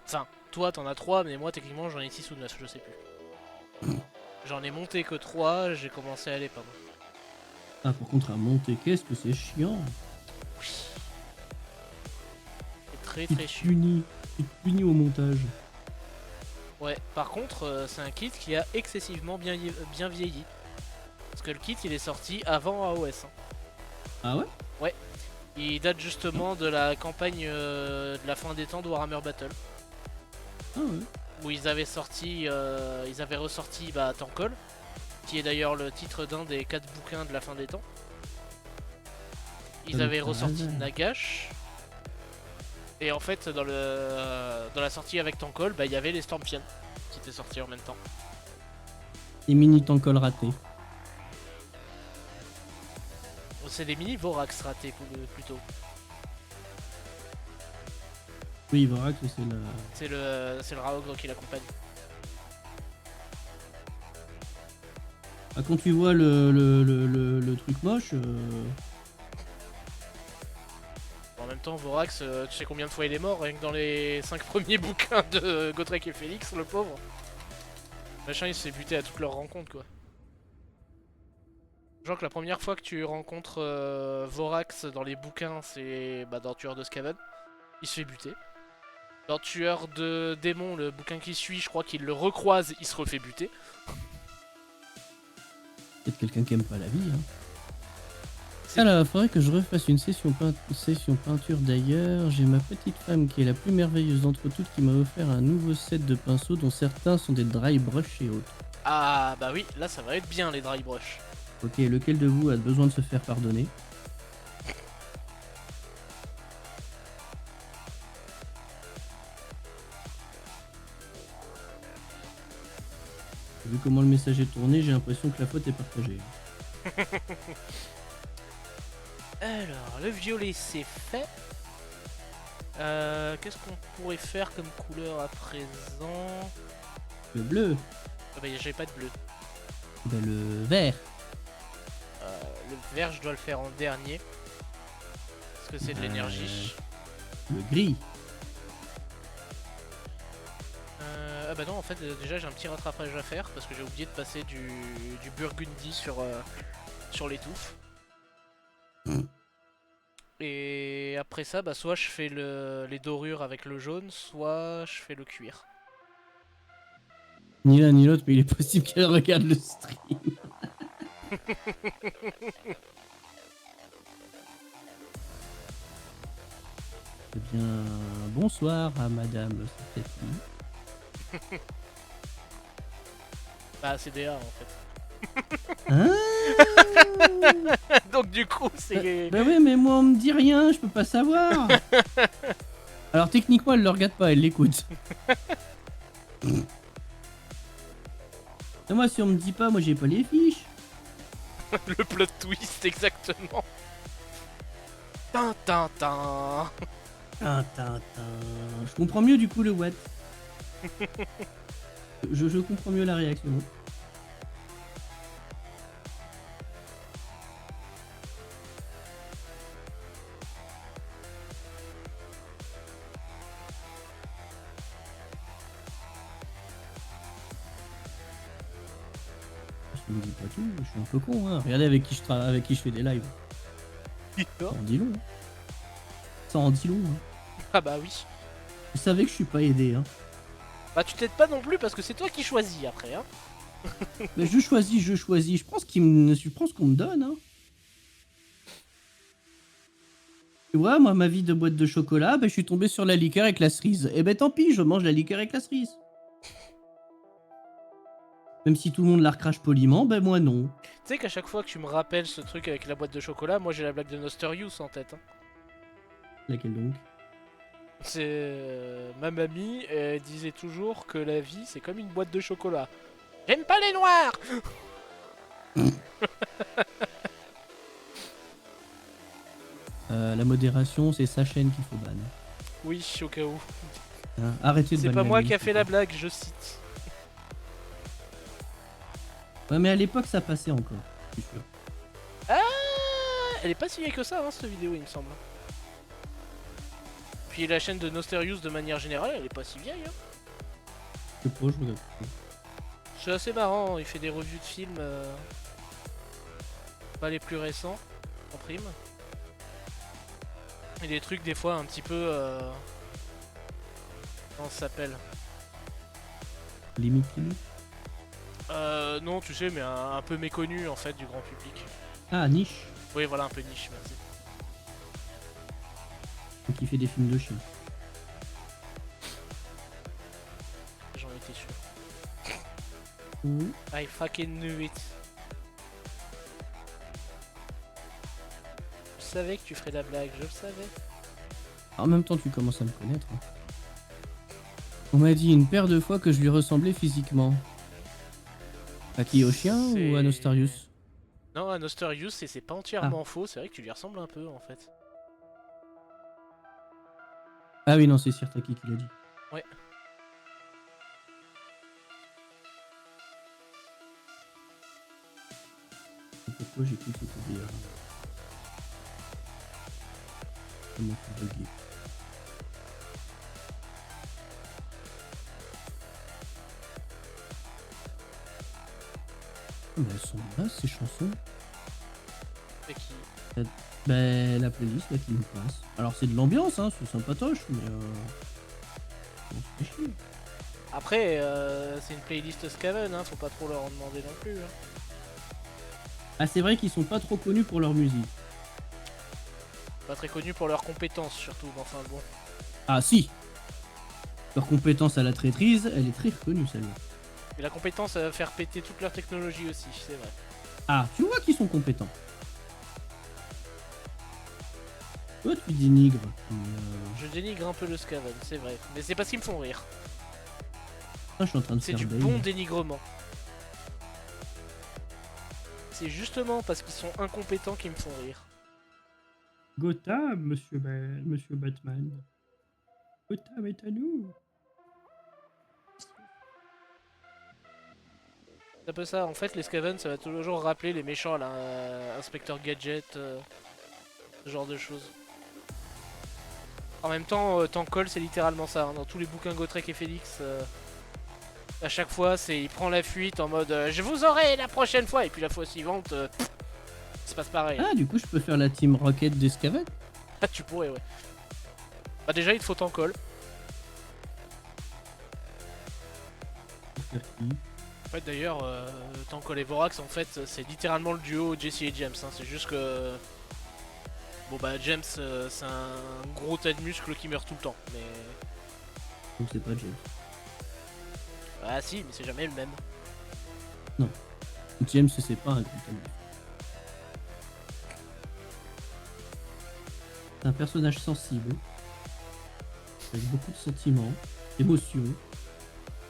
Enfin, toi t'en as 3, mais moi techniquement j'en ai 6 ou 9, je sais plus. J'en ai monté que 3, j'ai commencé à aller pas mal. Ah, par contre, à monter, qu'est-ce que c'est chiant. Oui. C'est très Il très te chiant. punit. Il te punit au montage. Ouais, par contre, c'est un kit qui a excessivement bien vieilli. Parce que le kit il est sorti avant AOS. Hein. Ah ouais? Ouais. Il date justement de la campagne de la fin des temps de Warhammer Battle. Ah ouais. Où ils avaient sorti, ils avaient ressorti Tankol, qui est d'ailleurs le titre d'un des 4 bouquins de la fin des temps. Ils avaient ressorti Nagash. Et en fait, dans la sortie avec Tankol, il y avait les Stormpions qui étaient sortis en même temps. Les mini tankol ratés. C'est des mini Vorax ratés plutôt. Oui, Vorax, c'est la... C'est le Raogre qui l'accompagne. Ah, quand tu vois le truc moche... En même temps, Vorax, tu sais combien de fois il est mort rien que dans les 5 premiers bouquins de Gotrek et Félix, le pauvre. Machin, il s'est buté à toutes leurs rencontres, quoi. Genre que la première fois que tu rencontres Vorax dans les bouquins, c'est dans Tueur de Skaven. Il se fait buter. Dans Tueur de Démon, le bouquin qui suit, je crois qu'il le recroise, il se refait buter. Peut-être quelqu'un qui aime pas la vie, hein. Alors, faudrait que je refasse une session peinture d'ailleurs. J'ai ma petite femme qui est la plus merveilleuse d'entre toutes qui m'a offert un nouveau set de pinceaux dont certains sont des dry brush et autres. Ah bah oui, là ça va être bien les dry brush. Ok, lequel de vous a besoin de se faire pardonner? Vu comment le message est tourné, j'ai l'impression que la faute est partagée. Alors, le violet c'est fait. Qu'est-ce qu'on pourrait faire comme couleur à présent? Le bleu. Ah bah j'ai pas de bleu. Ben, le vert. Le vert je dois le faire en dernier. Parce que c'est de l'énergie. Le gris. Ah bah non en fait déjà j'ai un petit rattrapage à faire parce que j'ai oublié de passer du burgundy sur les touffes. Et après ça bah soit je fais les dorures avec le jaune, soit je fais le cuir. Ni l'un ni l'autre, mais il est possible qu'elle regarde le stream. Eh bien, bonsoir à Madame Safety. Bah c'est DA en fait. Hein? Donc du coup c'est... Bah ouais, mais moi on me dit rien, je peux pas savoir. Alors techniquement elle le regarde pas, elle l'écoute. Et moi si on me dit pas, moi j'ai pas les fiches. Le plot twist exactement. Tintin. Je comprends mieux du coup le what. Je comprends mieux la réaction. Je me dis pas tout, je suis un peu con, hein. Regardez avec qui je fais des lives. Ça en dit long. Hein. Ça en dit long. Hein. Ah bah oui. Vous savez que je suis pas aidé. Hein. Bah tu t'aides pas non plus parce que c'est toi qui choisis après. Hein. Mais je choisis. Je pense qu'on me donne. Hein. Tu vois, moi, ma vie de boîte de chocolat, je suis tombé sur la liqueur avec la cerise. Et tant pis, je mange la liqueur avec la cerise. Même si tout le monde la recrache poliment, moi non. Tu sais qu'à chaque fois que tu me rappelles ce truc avec la boîte de chocolat, moi j'ai la blague de Nosterius en tête. Hein. Laquelle donc? C'est ma mamie, elle disait toujours que la vie c'est comme une boîte de chocolat. J'aime pas les noirs. La modération, c'est sa chaîne qu'il faut ban. Oui, au cas où. Hein, arrêtez de ban. C'est pas la moi nuit, qui a c'est fait pas. la blague, je cite. Ouais, mais à l'époque, ça passait encore, je suis sûr. Ah, elle est pas si vieille que ça, hein, cette vidéo, il me semble. Puis la chaîne de Nosterius, de manière générale, elle est pas si vieille. Hein. C'est proche, je regarde. C'est assez marrant, il fait des revues de films. Pas les plus récents, en prime. Et des trucs, des fois, un petit peu. Comment ça s'appelle? Limite. Non, tu sais, mais un peu méconnu en fait du grand public. Ah, niche. Oui, voilà, un peu niche, merci. Donc il fait des films de chiens. J'en étais sûr. Mmh. I fucking knew it. Je savais que tu ferais la blague, je le savais. En même temps, tu commences à me connaître. Hein. On m'a dit une paire de fois que je lui ressemblais physiquement. À qui? Au chien ou à Nostarius? Non, à Nosterius, et c'est pas entièrement faux, c'est vrai que tu lui ressembles un peu en fait. Ah oui, non, c'est Sirtaki qui l'a dit. Ouais. Pourquoi j'ai cru que c'était bien. Comment tu bugué. Mais elles sont là, ces chansons. C'est qui? La playlist là qui nous passe. Alors c'est de l'ambiance, hein, c'est sympatoche, mais on se fait chier. Après, c'est une playlist Skaven, hein, faut pas trop leur en demander non plus. Hein. Ah, c'est vrai qu'ils sont pas trop connus pour leur musique. Pas très connus pour leurs compétences surtout, mais enfin bon. Ah si. Leur compétence à la traîtrise, elle est très reconnue celle-là. Et la compétence à faire péter toute leur technologie aussi, c'est vrai. Ah, tu vois qu'ils sont compétents. Toi tu dénigres. Je dénigre un peu le Skaven, c'est vrai. Mais c'est parce qu'ils me font rire. Ah, je suis en train de C'est faire du Bane. bon dénigrement. C'est justement parce qu'ils sont incompétents qu'ils me font rire. Gotham, monsieur Batman. Gotham est à nous. C'est un peu ça, en fait les Skaven ça va toujours rappeler les méchants là, Inspecteur Gadget, ce genre de choses. En même temps, Tankol c'est littéralement ça, hein. Dans tous les bouquins Gotrek et Félix, à chaque fois c'est il prend la fuite en mode je vous aurai la prochaine fois, et puis la fois suivante, ça se passe pareil. Ah, du coup, je peux faire la team Rocket des Skaven. Ah tu pourrais, ouais. Bah déjà il te faut Tankol. En fait d'ailleurs, Tankol et Vorax en fait c'est littéralement le duo Jesse et James, hein. C'est juste que... Bon bah James c'est un gros tas de muscles qui meurt tout le temps, mais... Donc c'est pas James. Ah si, mais c'est jamais le même. James, c'est pas un gros talent. C'est un personnage sensible, avec beaucoup de sentiments, d'émotions,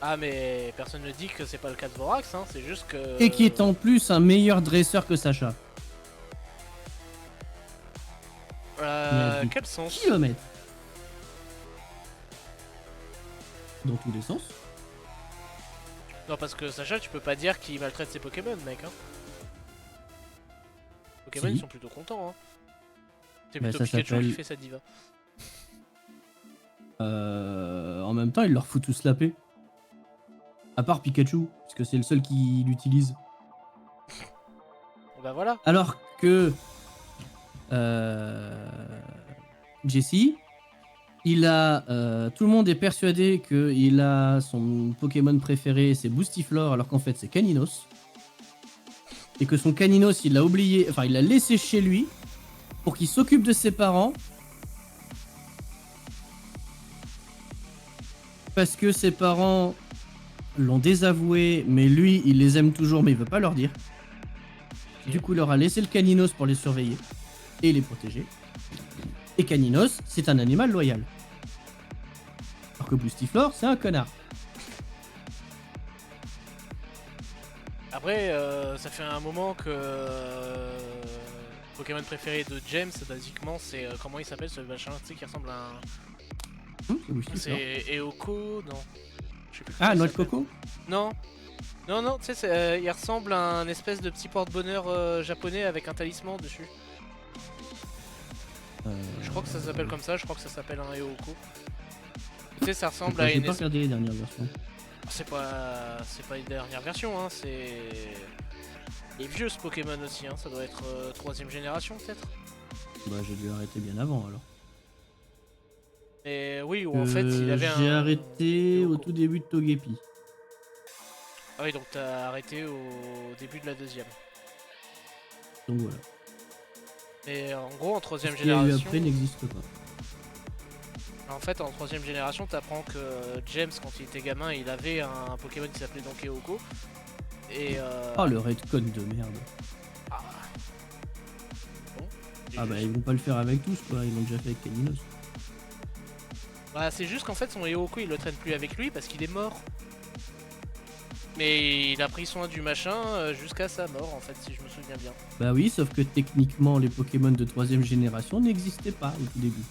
Ah mais personne ne dit que c'est pas le cas de Vorax, hein. C'est juste que... et qui est en plus un meilleur dresseur que Sacha. Quel sens? Kilomètres. Dans tous les sens. Non parce que Sacha tu peux pas dire qu'il maltraite ses Pokémon mec, hein. Les Pokémon Si. ils sont plutôt contents, hein. C'est Bah, plutôt ça Pikachu s'appelle- qui fait sa diva. En même temps, il leur fout tous la paix. À part Pikachu, parce que c'est le seul qui l'utilise. Bah voilà. Alors que Jesse, il a, tout le monde est persuadé qu'il a son Pokémon préféré, c'est Boostiflore, alors qu'en fait c'est Caninos. Et que son Caninos, il l'a oublié, enfin il l'a laissé chez lui pour qu'il s'occupe de ses parents. Parce que ses parents l'ont désavoué, mais lui, il les aime toujours, mais il veut pas leur dire. Du coup, il leur a laissé le Caninos pour les surveiller et les protéger. Et Caninos, c'est un animal loyal. Alors que Boostiflore, c'est un connard. Après, ça fait un moment que Pokémon préféré de James, basiquement, c'est comment il s'appelle ce machin, tu sais, qui ressemble à un... C'est Boostiflore. C'est Eoko, non. Je sais plus Ah, comment Noix ça de s'appelle. coco. Non. Non, non, tu sais, il ressemble à un espèce de petit porte-bonheur japonais avec un talisman dessus. Je crois que ça s'appelle comme ça, je crois que ça s'appelle un Eoko. Tu sais, ça ressemble à J'ai une... pas regardé les dernières versions. C'est pas une dernière version, hein, c'est... Il est vieux ce Pokémon aussi, hein, ça doit être 3ème génération peut-être. Bah, j'ai dû arrêter bien avant alors. Et oui, ou en fait il avait un... J'ai arrêté au Eoko. tout début de Togepi. Ah oui, donc t'as arrêté au début de la 2ème. Donc voilà. Et en gros, en 3ème Ce qu'il y a eu génération... après n'existe pas. En fait, en 3ème génération, t'apprends que James, quand il était gamin, il avait un Pokémon qui s'appelait donc Eoko. Et Oh, le redcon de merde. Ah, bon, Ah bah, ils vont pas le faire avec tous, quoi. Ils l'ont déjà fait avec Caninos. Bah, c'est juste qu'en fait, son Eoko, il le traîne plus avec lui parce qu'il est mort. Mais il a pris soin du machin jusqu'à sa mort, en fait, si je me souviens bien. Bah oui, sauf que techniquement, les Pokémon de 3ème génération n'existaient pas au tout début.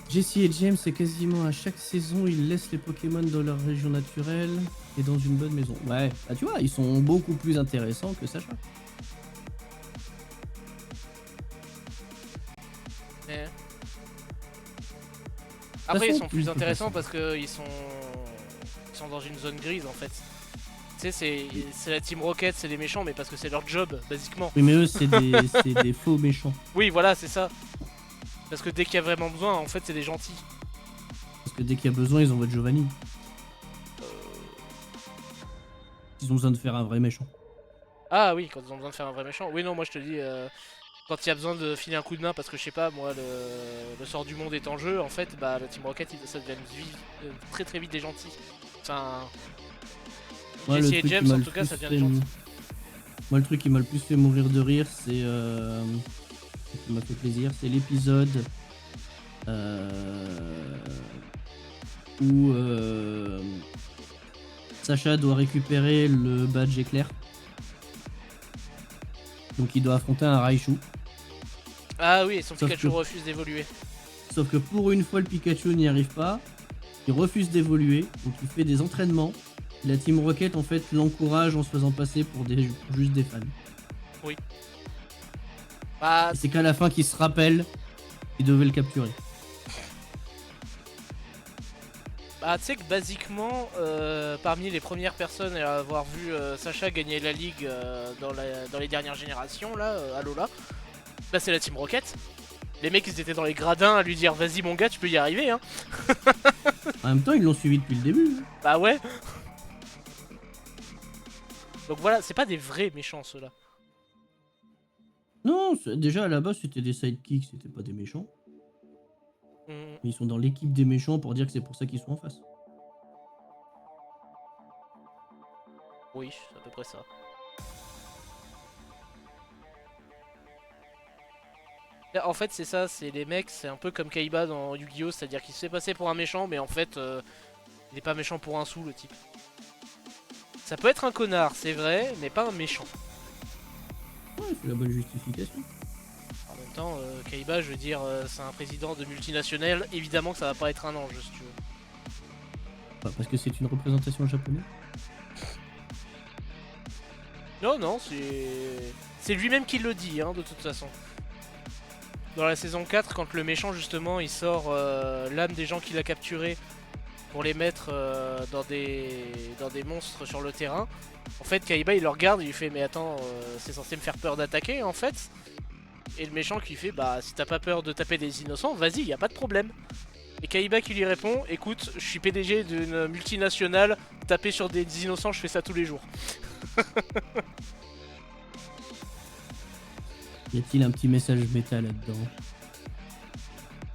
Jesse et James, c'est quasiment à chaque saison, ils laissent les Pokémon dans leur région naturelle et dans une bonne maison. Ouais, bah tu vois, ils sont beaucoup plus intéressants que Sacha. Mais... Après, ils façon, sont plus de toute intéressants façon. parce qu'ils sont dans une zone grise, en fait. Tu sais, c'est la Team Rocket, c'est les méchants, mais parce que c'est leur job, basiquement. Oui, mais eux, c'est des faux méchants. Oui, voilà, c'est ça. Parce que dès qu'il y a vraiment besoin, en fait, c'est des gentils. Parce que dès qu'il y a besoin, ils envoient Giovanni. Ils ont besoin de faire un vrai méchant. Ah oui, quand ils ont besoin de faire un vrai méchant. Oui, non, moi je te dis, quand il y a besoin de filer un coup de main, parce que je sais pas, moi, le sort du monde est en jeu, en fait, bah, la Team Rocket, ça devient très très vite des gentils. Enfin, Ouais, Jesse le et truc qui James, m'a en le tout cas, plus ça devient fait des gentils. Moi, le truc qui m'a le plus fait mourir de rire, c'est qui m'a fait plaisir, c'est l'épisode où Sacha doit récupérer le badge éclair. Donc il doit affronter un Raichu. Ah oui, et son Sauf Pikachu que- refuse d'évoluer. Sauf que pour une fois, le Pikachu n'y arrive pas. Il refuse d'évoluer, donc il fait des entraînements. Et la Team Rocket, en fait, l'encourage en se faisant passer pour juste des fans. Oui. Bah, Et c'est qu'à la fin qu'il se rappelle qu'il devait le capturer. bah tu sais que basiquement, parmi les premières personnes à avoir vu Sacha gagner la ligue dans les dernières générations, là, à Lola, bah c'est la Team Rocket. Les mecs ils étaient dans les gradins à lui dire vas-y mon gars tu peux y arriver hein. En même temps, ils l'ont suivi depuis le début. Hein. Bah ouais. Donc voilà, c'est pas des vrais méchants ceux-là. Non, déjà à la base, c'était des sidekicks, c'était pas des méchants. Mm. Mais ils sont dans l'équipe des méchants pour dire que c'est pour ça qu'ils sont en face. Oui, c'est à peu près ça. En fait c'est ça, c'est les mecs, c'est un peu comme Kaiba dans Yu-Gi-Oh! C'est-à-dire qu'il se fait passer pour un méchant mais en fait il est pas méchant pour un sou le type. Ça peut être un connard, c'est vrai, mais pas un méchant. Ouais, c'est la bonne justification. En même temps, Kaiba, je veux dire, c'est un président de multinationale, évidemment que ça va pas être un ange si tu veux. Bah, parce que c'est une représentation japonaise. Non, non, c'est lui-même qui le dit, hein, de toute façon. Dans la saison 4, quand le méchant, justement, il sort l'âme des gens qu'il a capturés pour les mettre dans des monstres sur le terrain, en fait, Kaiba, il le regarde, il lui fait « Mais attends, c'est censé me faire peur d'attaquer, en fait ?» Et le méchant qui fait « Bah, si t'as pas peur de taper des innocents, vas-y, y a pas de problème. » Et Kaiba qui lui répond « Écoute, je suis PDG d'une multinationale, taper sur des innocents, je fais ça tous les jours. » Y a-t-il un petit message méta là-dedans?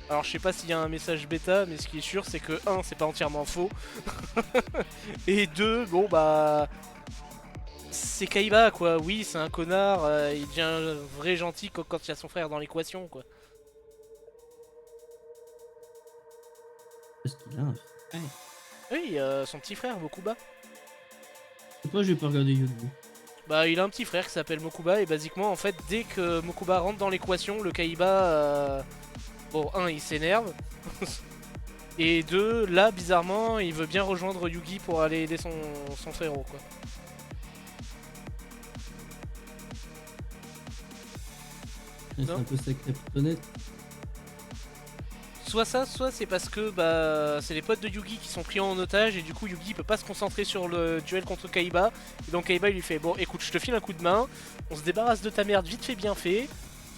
Alors je sais pas s'il y a un message bêta, mais ce qui est sûr c'est que 1 c'est pas entièrement faux. Et 2, bon bah... C'est Kaiba quoi, oui c'est un connard, il devient vrai gentil quand il y a son frère dans l'équation quoi. Parce qu'il a un frère. Oui, son petit frère Mokuba. Pourquoi j'ai pas regardé Yu-Gi-Oh? Bah il a un petit frère qui s'appelle Mokuba et basiquement en fait dès que Mokuba rentre dans l'équation, le Kaiba... Bon 1 il s'énerve. Et 2, là bizarrement il veut bien rejoindre Yugi pour aller aider son frérot quoi. C'est un peu sacré honnête. Soit ça, soit c'est parce que bah c'est les potes de Yugi qui sont pris en otage et du coup Yugi peut pas se concentrer sur le duel contre Kaiba. Et donc Kaiba il lui fait bon écoute je te file un coup de main, on se débarrasse de ta merde vite fait bien fait.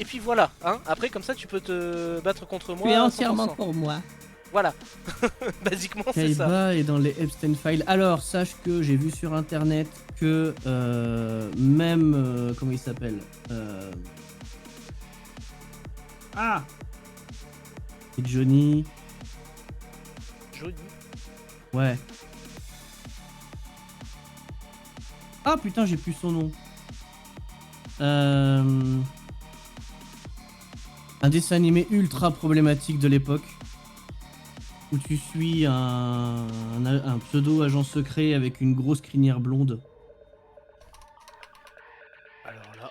Et puis voilà, hein, après comme ça tu peux te battre contre moi. Tu es entièrement 100%. pour moi. Voilà, basiquement c'est ça. Kaiba est dans les Epstein Files. Alors sache que j'ai vu sur internet que même comment il s'appelle Ah et Johnny. Johnny. Ouais. Ah putain j'ai plus son nom. Un dessin animé ultra problématique de l'époque où tu suis un pseudo agent secret avec une grosse crinière blonde. Alors là.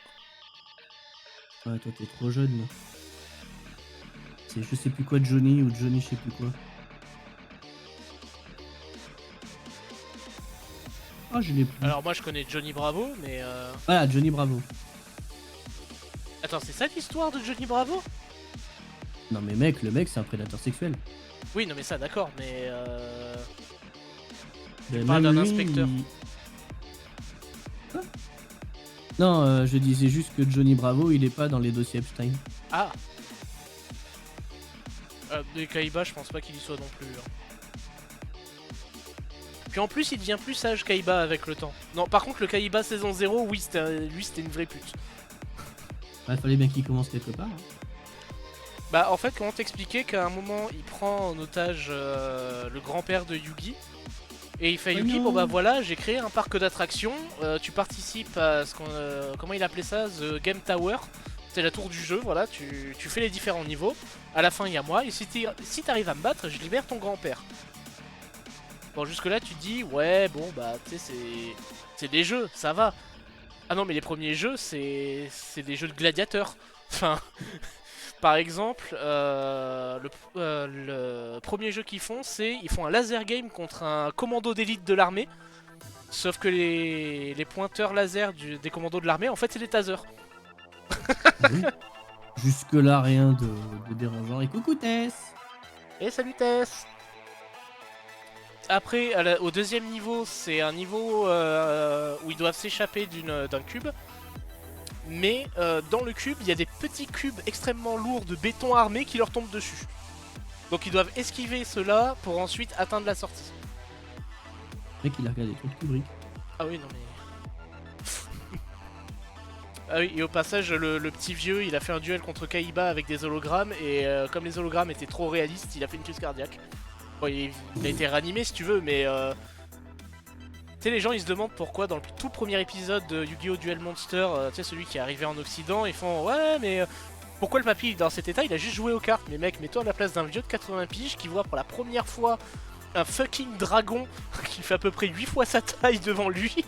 Ouais toi t'es trop jeune. C'est je sais plus quoi de Johnny ou Johnny je sais plus quoi. Ah je l'ai plus. Alors moi je connais Johnny Bravo mais Voilà Johnny Bravo. Attends c'est ça l'histoire de Johnny Bravo? Non mais mec, le mec c'est un prédateur sexuel. Oui non mais ça d'accord mais Ben, parles même d'un lui, inspecteur. Quoi non, je disais juste que Johnny Bravo il est pas dans les dossiers Epstein. Ah. Mais Kaiba je pense pas qu'il y soit non plus. Hein. Puis en plus il devient plus sage Kaiba avec le temps. Non par contre le Kaiba saison 0 oui lui c'était une vraie pute. Ouais, fallait bien qu'il commence quelque part. Hein. Bah en fait comment t'expliquer qu'à un moment il prend en otage le grand-père de Yugi. Et il fait Oh Yugi non. bon bah voilà j'ai créé un parc d'attractions, tu participes à ce qu'on... comment il appelait ça? The Game Tower. C'est la tour du jeu, voilà, tu fais les différents niveaux. À la fin il y a moi et si t'arrives à me battre je libère ton grand-père. Bon jusque là tu te dis ouais bon bah tu sais c'est des jeux, ça va. Ah non mais les premiers jeux c'est des jeux de gladiateurs. Enfin Par exemple, le premier jeu qu'ils font, c'est ils font un laser game contre un commando d'élite de l'armée. Sauf que les pointeurs laser des commandos de l'armée, en fait, c'est des tasers. Oui. Jusque-là, rien de dérangeant. Et coucou Tess. Et salut Tess. Après, au deuxième niveau, c'est un niveau où ils doivent s'échapper d'un cube. Mais dans le cube, il y a des petits cubes extrêmement lourds de béton armé qui leur tombent dessus. Donc ils doivent esquiver ceux-là pour ensuite atteindre la sortie. Le mec, il a regardé trop de Kubrick. Ah oui, non mais... Ah oui, et au passage, le petit vieux, il a fait un duel contre Kaiba avec des hologrammes. Et comme les hologrammes étaient trop réalistes, il a fait une crise cardiaque. Bon, il a été réanimé si tu veux, mais... Tu sais, les gens ils se demandent pourquoi dans le tout premier épisode de Yu-Gi-Oh! Duel Monster, tu sais, celui qui est arrivé en Occident, ils font ouais, mais pourquoi le papy dans cet état il a juste joué aux cartes? Mais mec, mets-toi à la place d'un vieux de 80 piges qui voit pour la première fois un fucking dragon qui fait à peu près 8 fois sa taille devant lui. Tu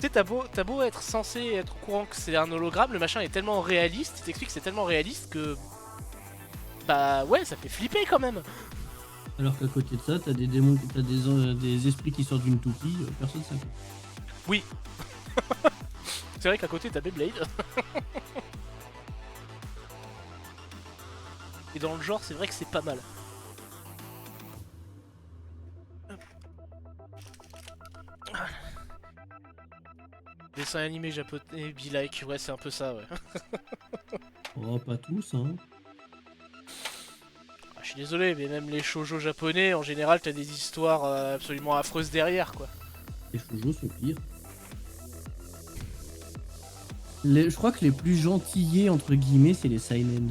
sais, t'as beau être censé être au courant que c'est un hologramme, le machin est tellement réaliste, il t'explique que c'est tellement réaliste que. Bah ouais, ça fait flipper quand même! Alors qu'à côté de ça, t'as des démons, t'as des esprits qui sortent d'une toupie, personne s'inquiète. Oui! C'est vrai qu'à côté t'as Beyblade. Et dans le genre, c'est vrai que c'est pas mal. Dessin animé japonais, be like, ouais, c'est un peu ça, ouais. Oh, pas tous, hein. Je suis désolé, mais même les shoujo japonais, en général, t'as des histoires absolument affreuses derrière, quoi. Les shoujo sont pires. Je crois que les plus gentillés, entre guillemets, c'est les seinen.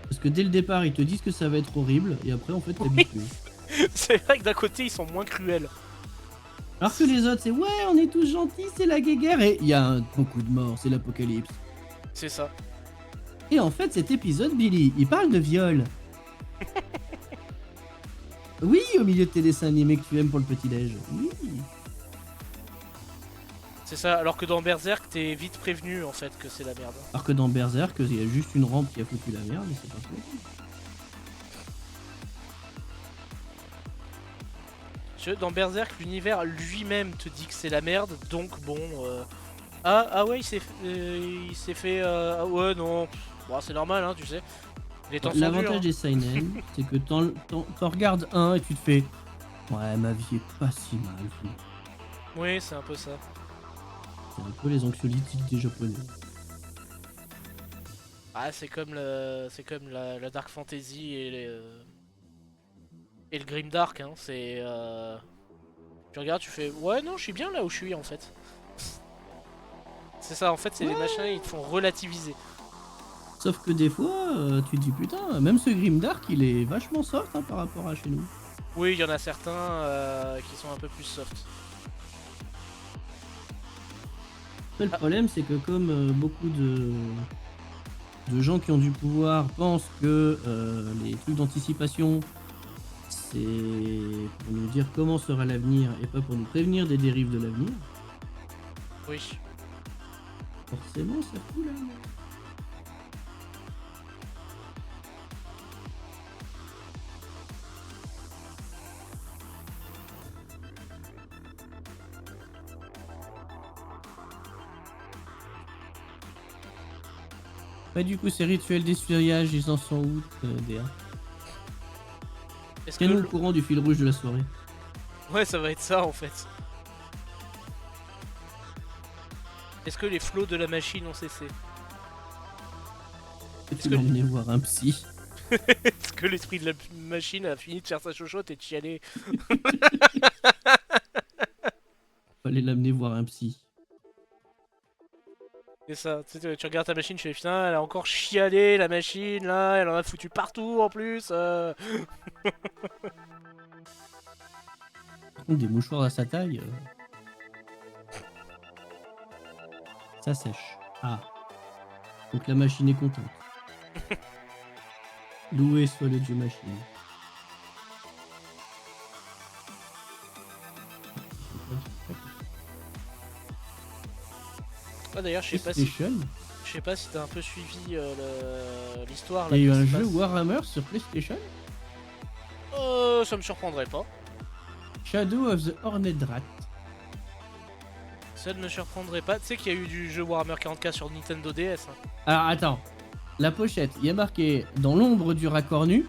Parce que dès le départ, ils te disent que ça va être horrible, et après, en fait, t'habitues. C'est vrai que d'un côté, ils sont moins cruels. Alors que les autres, c'est ouais, on est tous gentils, c'est la guéguerre, et il y a beaucoup de morts, c'est l'apocalypse. C'est ça. Et en fait, cet épisode, Billy, il parle de viol. Oui, au milieu de tes dessins animés que tu aimes pour le petit-déj. Oui. C'est ça, alors que dans Berserk, t'es vite prévenu, en fait, que c'est la merde. Alors que dans Berserk, il y a juste une rampe qui a foutu la merde, mais c'est pas cool. Dans Berserk, l'univers lui-même te dit que c'est la merde, donc bon... Ah ouais, il s'est fait... Ah ouais, non... Bon, c'est normal, hein, tu sais. Les temps sont durs, L'avantage hein. des seinen, c'est que t'en regardes un et tu te fais ouais, ma vie est pas si mal. Oui, c'est un peu ça. C'est un peu les anxiolytiques des japonais. Ah, c'est comme la Dark Fantasy et le Grimdark, hein. C'est... Tu regardes, tu fais ouais, non, je suis bien là où je suis, en fait. C'est ça, en fait, c'est les machins, ils te font relativiser. Sauf que des fois, tu te dis putain, même ce Grimdark, il est vachement soft hein, par rapport à chez nous. Oui, il y en a certains qui sont un peu plus soft. Le problème, c'est que comme beaucoup de gens qui ont du pouvoir pensent que les trucs d'anticipation, c'est pour nous dire comment sera l'avenir et pas pour nous prévenir des dérives de l'avenir, Oui. forcément, ça fout la merde. Bah du coup, ces rituels d'essuyage, ils en sont où, DA? Est-ce Tiens-nous au que... courant du fil rouge de la soirée. Ouais, ça va être ça, en fait. Est-ce que les flots de la machine ont cessé? Tu vas emmener voir un psy. Est-ce que l'esprit de la machine a fini de faire sa chochotte et de chialer? Fallait l'amener voir un psy. C'est ça, tu regardes ta machine, tu fais putain, elle a encore chialé la machine là, elle en a foutu partout en plus. Par contre, des mouchoirs à sa taille, ça sèche. Ah. Donc la machine est contente. Loué soit le dieu machine. Ah d'ailleurs, je sais PlayStation. pas si t'as un peu suivi l'histoire. Il y a eu un jeu Warhammer sur PlayStation. Ça me surprendrait pas. Shadow of the Horned Rat. Ça ne me surprendrait pas. Tu sais qu'il y a eu du jeu Warhammer 40K sur Nintendo DS. Hein. Alors attends, la pochette, il y a marqué dans l'ombre du raccord nu.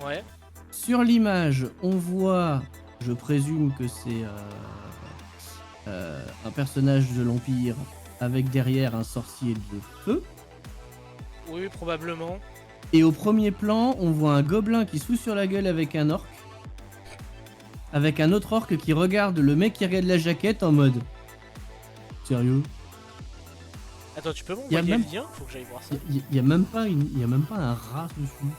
Ouais. Sur l'image, on voit, je présume que c'est un personnage de l'Empire avec derrière un sorcier de feu. Oui, probablement. Et au premier plan, on voit un gobelin qui se fout sur la gueule avec un orc. Avec un autre orc qui regarde le mec qui regarde la jaquette en mode... Sérieux? Attends, tu peux m'envoyer le lien? Faut que j'aille voir ça. Il y a même pas un rat dessus.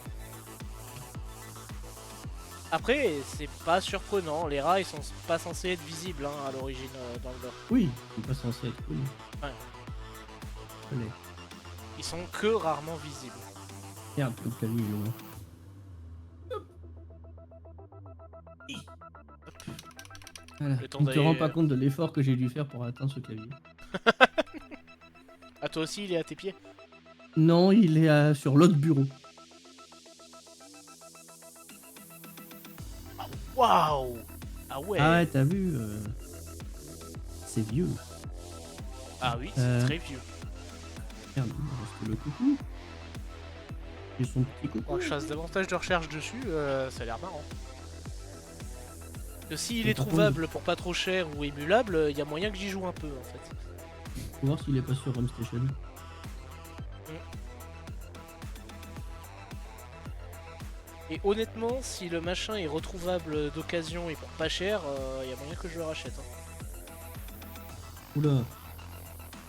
Après, c'est pas surprenant. Les rats, ils sont pas censés être visibles hein, à l'origine dans le lore. Oui, ils sont pas censés être connus. Ouais. Allez. Ils sont que rarement visibles. Merde, le clavier est loin. Voilà. Tu te rends pas compte de l'effort que j'ai dû faire pour atteindre ce clavier. Ah, toi aussi, il est à tes pieds? Non, il est sur l'autre bureau. Waouh! Ah ouais! Ah ouais, t'as vu c'est vieux. Ah oui, c'est très vieux. Merde, il reste le coucou. Et son petit coucou. Quand je fasse davantage de recherches dessus, ça a l'air marrant. Que s'il est trouvable pour pas trop cher ou émulable, il y a moyen que j'y joue un peu en fait. Faut voir s'il est pas sur RomStation. Et honnêtement, si le machin est retrouvable d'occasion et pour pas cher, il y a moyen que je le rachète. Hein. Oula.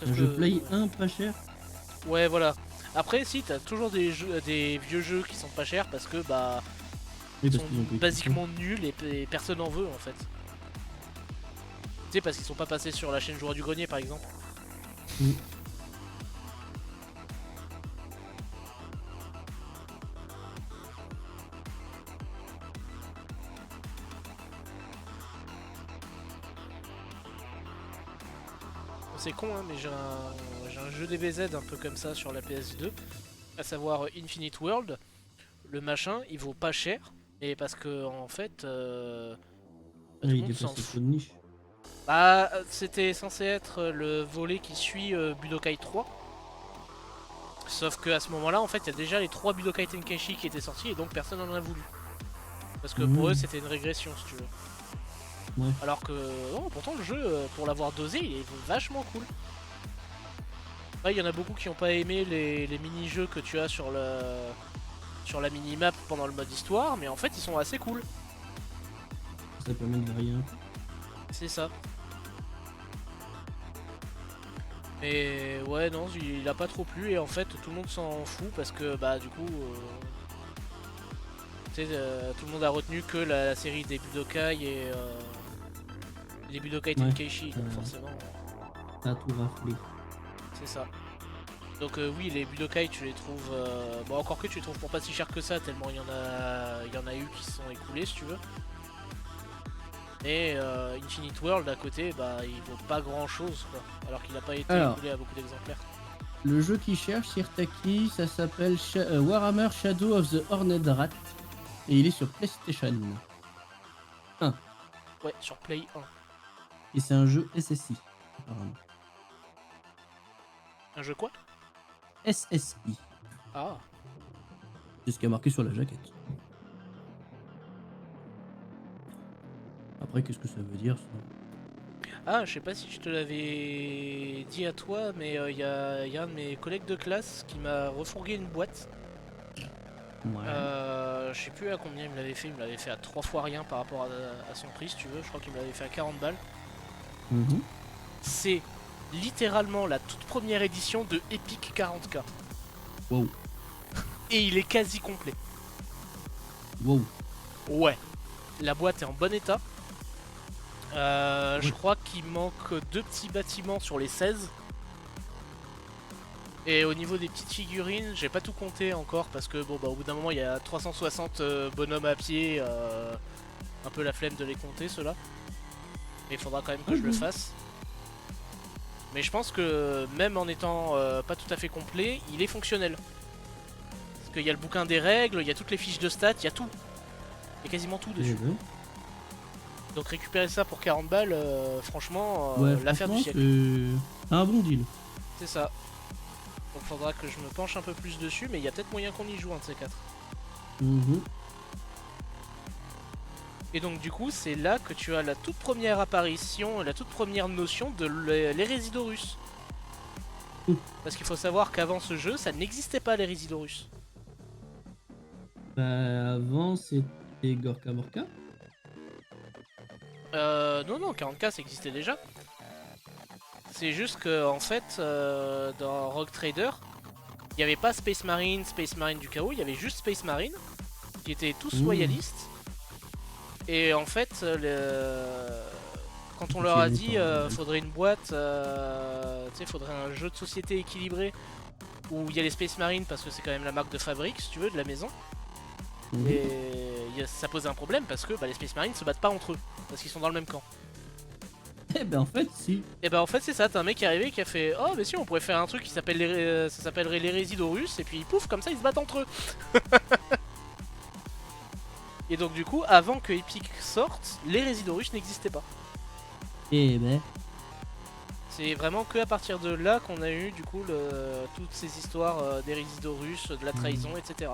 Un jeu Play 1 pas cher? Ouais, voilà. Après, si, t'as toujours des vieux jeux qui sont pas chers parce que bah. Oui, ils sont basiquement nuls et personne en veut en fait. Tu sais, parce qu'ils sont pas passés sur la chaîne Joueur du Grenier par exemple. Mm. C'est con hein, mais j'ai un jeu DBZ un peu comme ça sur la PS2, à savoir Infinite World. Le machin il vaut pas cher, mais parce que en fait il est passé de niche. Bah c'était censé être le volet qui suit Budokai 3. Sauf que à ce moment là en fait il y a déjà les 3 Budokai Tenkaichi qui étaient sortis et donc personne n'en a voulu. Parce que pour eux c'était une régression si tu veux. Ouais. Alors que oh, pourtant le jeu pour l'avoir dosé il est vachement cool. Il y en a beaucoup qui n'ont pas aimé les mini-jeux que tu as sur la mini-map pendant le mode histoire, mais en fait ils sont assez cool. Ça permet de varier un peu. C'est ça. Mais ouais non, il a pas trop plu et en fait tout le monde s'en fout parce que bah du coup tout le monde a retenu que la série des Budokai et les Budokai Tenkaichi, donc forcément. T'as tout raflé. C'est ça. Donc oui, les Budokai tu les trouves bon encore que tu les trouves pour pas si cher que ça tellement il y en a eu qui se sont écoulés si tu veux. Et Infinite World à côté bah il vaut pas grand chose quoi, alors qu'il a pas été écoulé à beaucoup d'exemplaires. Le jeu qui cherche Sirtaki, ça s'appelle Warhammer Shadow of the Horned Rat et il est sur PlayStation 1. Ouais, sur Play 1. Et c'est un jeu SSI apparemment. Un jeu quoi? SSI. Ah. C'est ce qui a marqué sur la jaquette. Après, qu'est-ce que ça veut dire ça? Ah, je sais pas si je te l'avais dit à toi, mais y a un de mes collègues de classe qui m'a refourgué une boîte. Ouais. Je sais plus à combien il me l'avait fait. Il me l'avait fait à 3 fois rien par rapport à son prix, si tu veux. Je crois qu'il me l'avait fait à 40 balles. C'est littéralement la toute première édition de Epic 40K. Wow. Et il est quasi complet. Wow. Ouais. La boîte est en bon état. Je crois qu'il manque 2 petits bâtiments sur les 16. Et au niveau des petites figurines, j'ai pas tout compté encore parce que bon bah au bout d'un moment il y a 360 bonhommes à pied, un peu la flemme de les compter ceux-là. Mais il faudra quand même que je le fasse. Mais je pense que même en étant pas tout à fait complet, il est fonctionnel. Parce qu'il y a le bouquin des règles, il y a toutes les fiches de stats, il y a tout. Il y a quasiment tout dessus. Donc récupérer ça pour 40 balles, franchement, l'affaire du siècle. C'est un bon deal. C'est ça. Donc faudra que je me penche un peu plus dessus, mais il y a peut-être moyen qu'on y joue un de ces quatre. Et donc du coup, c'est là que tu as la toute première apparition, la toute première notion de l'Hérésidorus. Parce qu'il faut savoir qu'avant ce jeu, ça n'existait pas l'Hérésidorus. Bah avant c'était Gorka Morka. Non, 40K ça existait déjà. C'est juste que en fait, dans Rogue Trader, il n'y avait pas Space Marine du chaos, il y avait juste Space Marine, qui étaient tous loyalistes. Et en fait, quand on leur a dit faudrait une boîte, faudrait un jeu de société équilibré où il y a les Space Marines parce que c'est quand même la marque de fabrique, si tu veux, de la maison. Et ça posait un problème parce que les Space Marines se battent pas entre eux, parce qu'ils sont dans le même camp. Eh ben en fait si. Et ben en fait c'est ça, t'as un mec qui est arrivé qui a fait oh mais si on pourrait faire un truc qui s'appelle ça s'appellerait l'Hérésidorus et puis pouf comme ça ils se battent entre eux. Et donc du coup avant que Epic sorte, l'Hérésidorus n'existait pas. Eh ben. C'est vraiment que à partir de là qu'on a eu du coup toutes ces histoires d'Hérésidorus, de la trahison, etc.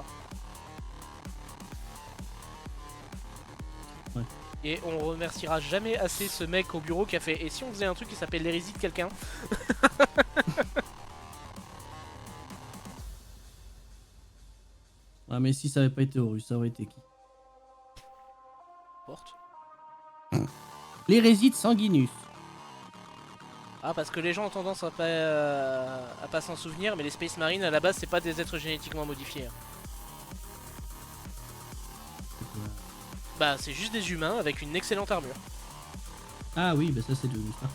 Ouais. Et on remerciera jamais assez ce mec au bureau qui a fait et si on faisait un truc qui s'appelle l'hérésie de quelqu'un. Ah mais si ça avait pas été Horus, ça aurait été qui? Porte. L'hérésie de Sanguinus. Ah parce que les gens ont tendance à pas s'en souvenir, mais les Space Marines à la base c'est pas des êtres génétiquement modifiés. Bah c'est juste des humains avec une excellente armure. Ah oui, bah ça c'est de ça.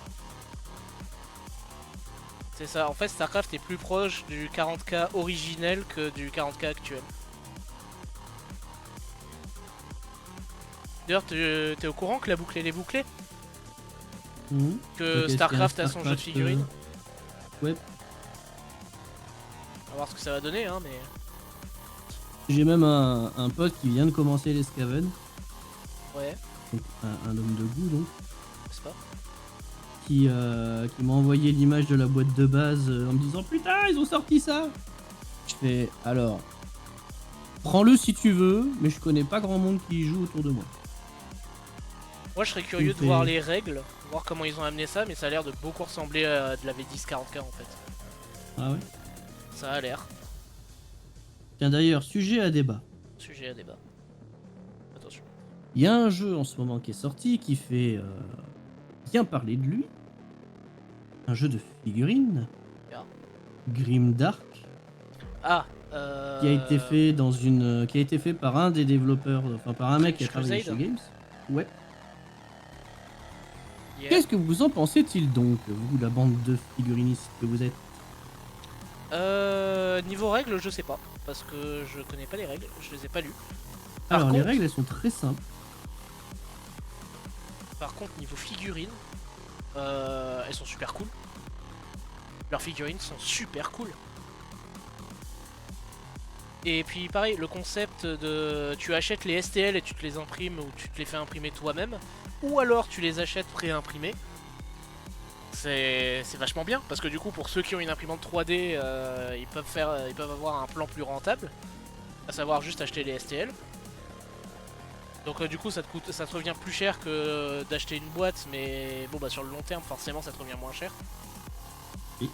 C'est ça, en fait Starcraft est plus proche du 40K originel que du 40K actuel. D'ailleurs t'es au courant que la boucle elle est bouclée? Que Starcraft a son jeu de figurines? Ouais. On va voir ce que ça va donner hein mais... J'ai même un pote qui vient de commencer les Skaven. Ouais. Donc, un homme de goût donc. C'est pas. Qui m'a envoyé l'image de la boîte de base en me disant putain ils ont sorti ça. Je fais alors prends-le si tu veux mais je connais pas grand monde qui y joue autour de moi. Moi je serais curieux de voir les règles, voir comment ils ont amené ça mais ça a l'air de beaucoup ressembler à de la V10 40K en fait. Ah ouais. Ça a l'air. Tiens d'ailleurs sujet à débat. Sujet à débat. Attention. Il y a un jeu en ce moment qui est sorti qui fait bien parler de lui. Un jeu de figurines. Yeah. Grimdark. Ah qui a été fait dans une qui a été fait par un des développeurs, enfin par un mec qui a travaillé chez Games. Ouais. Yeah. Qu'est-ce que vous en pensez-il donc, vous, la bande de figurinistes que vous êtes? Niveau règles, je sais pas. Parce que je connais pas les règles, je les ai pas lues. Alors, les règles, elles sont très simples. Par contre, niveau figurines, elles sont super cool. Leurs figurines sont super cool. Et puis pareil, le concept de tu achètes les STL et tu te les imprimes ou tu te les fais imprimer toi-même, ou alors tu les achètes pré-imprimés, c'est vachement bien parce que du coup pour ceux qui ont une imprimante 3D, ils peuvent avoir un plan plus rentable, à savoir juste acheter les STL. Donc du coup ça te revient plus cher que d'acheter une boîte, mais bon bah sur le long terme forcément ça te revient moins cher. Oui.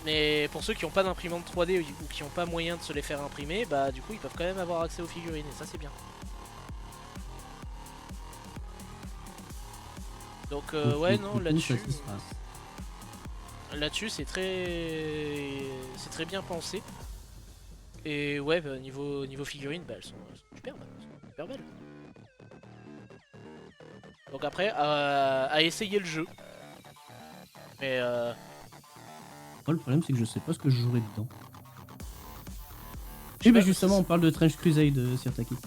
Mais pour ceux qui n'ont pas d'imprimante 3D ou qui n'ont pas moyen de se les faire imprimer, bah du coup ils peuvent quand même avoir accès aux figurines et ça c'est bien. Donc ouais non là-dessus c'est très bien pensé. Et ouais bah, niveau figurines bah, elles sont superbes, super belles. Donc après à essayer le jeu. Mais le problème c'est que je sais pas ce que je jouerai dedans. Et bah justement on parle de Trench Crusade Sirtaki.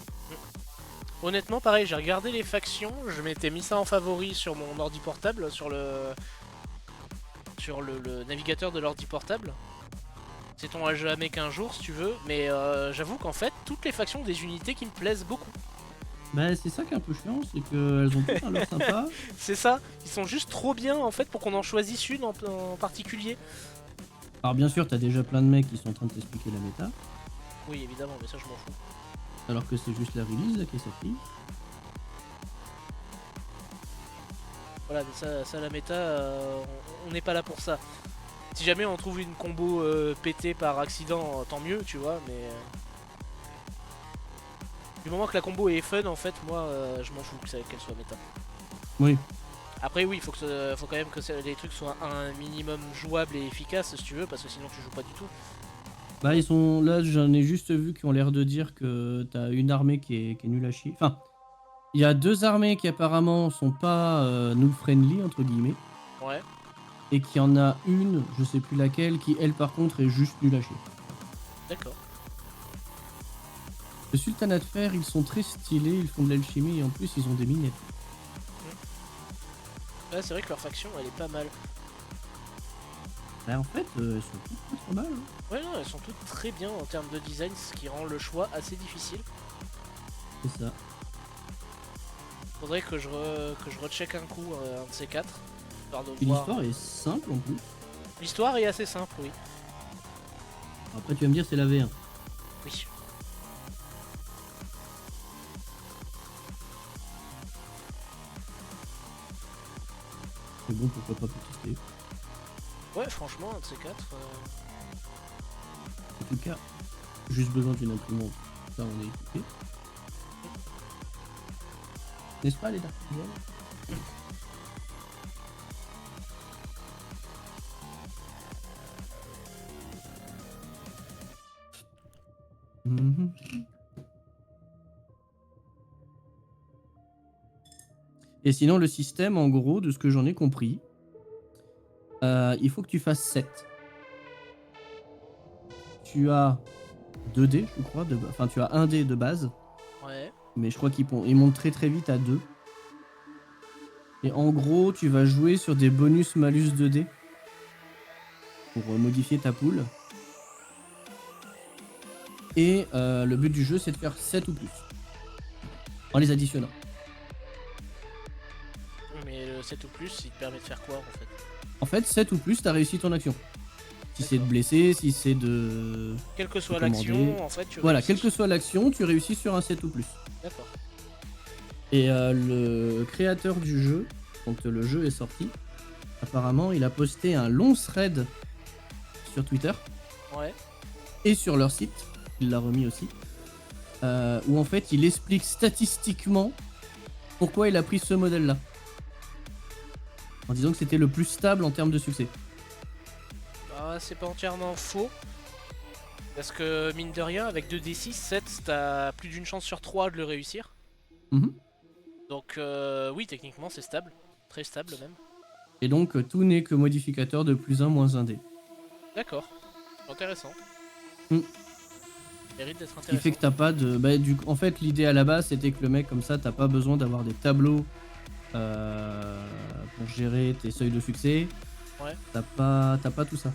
Honnêtement pareil, j'ai regardé les factions, je m'étais mis ça en favori sur mon ordi portable, sur sur le navigateur de l'ordi portable. C'est-on à jamais qu'un jour si tu veux, mais j'avoue qu'en fait, toutes les factions ont des unités qui me plaisent beaucoup. Bah c'est ça qui est un peu chiant, c'est qu'elles ont toutes un leur sympa. C'est ça, ils sont juste trop bien en fait pour qu'on en choisisse une en particulier. Alors bien sûr, t'as déjà plein de mecs qui sont en train de t'expliquer la méta, Oui, évidemment, mais ça je m'en fous. alors que c'est juste la release là qui est sortie. Voilà, mais ça la méta, on n'est pas là pour ça. Si jamais on trouve une combo pétée par accident, tant mieux, tu vois, mais... Du moment que la combo est fun, en fait, moi, je m'en fous qu'elle soit méta. Oui. Après, oui, faut quand même que les trucs soient un minimum jouables et efficaces, si tu veux, parce que sinon tu joues pas du tout. Bah ils sont... Là j'en ai juste vu qui ont l'air de dire que t'as une armée qui est nulle à chier. Enfin, il y a 2 armées qui apparemment sont pas null friendly entre guillemets. Ouais. Et qu'il y en a une, je sais plus laquelle, qui elle par contre est juste nulle à chier. D'accord. Le sultanat de fer, ils sont très stylés, ils font de l'alchimie et en plus ils ont des minettes. Ouais, c'est vrai que leur faction, elle est pas mal. Bah en fait, elles sont toutes pas trop mal. Hein. Ouais, non, elles sont toutes très bien en termes de design, ce qui rend le choix assez difficile. C'est ça. Faudrait que je recheck un coup un de ces quatre. Et l'histoire est simple en plus. L'histoire est assez simple, oui. Après tu vas me dire c'est la V1. Oui. Mais bon, pourquoi pas pour tester. Ouais, franchement, un de ces quatre. En tout cas, juste besoin d'une imprimante. Ça on est équipé. N'est-ce pas les Dark Souls? Mhm. Et sinon, le système, en gros, de ce que j'en ai compris, il faut que tu fasses 7. Tu as 2 dés, je crois. Enfin, tu as un dé de base. Ouais. Mais je crois qu'il monte très très vite à 2. Et en gros, tu vas jouer sur des bonus-malus 2D pour modifier ta poule. Et le but du jeu, c'est de faire 7 ou plus. En les additionnant. Mais le 7 ou plus, il te permet de faire quoi en fait? En fait, 7 ou plus, t'as réussi ton action. Si c'est de blesser, si c'est de... Quelle que soit l'action, en fait, tu Voilà, réussis. quelle que soit l'action, tu réussis sur un 7 ou plus. D'accord. Et le créateur du jeu, quand le jeu est sorti, apparemment, il a posté un long thread sur Twitter. Ouais. Et sur leur site, il l'a remis aussi, où en fait, il explique statistiquement pourquoi il a pris ce modèle-là. En disant que c'était le plus stable en termes de succès. Ah, c'est pas entièrement faux. Parce que mine de rien, avec 2d6, 7, t'as plus d'une chance sur 3 de le réussir. Mhm. Donc oui, techniquement c'est stable. Très stable même. Et donc tout n'est que modificateur de plus 1, moins 1 dé. D'accord. Intéressant. Mm. Mérite d'être Ce qui intéressant. fait que t'as pas de... Bah, en fait, l'idée à la base, c'était que le mec, comme ça, t'as pas besoin d'avoir des tableaux pour gérer tes seuils de succès. Ouais. T'as pas tout ça.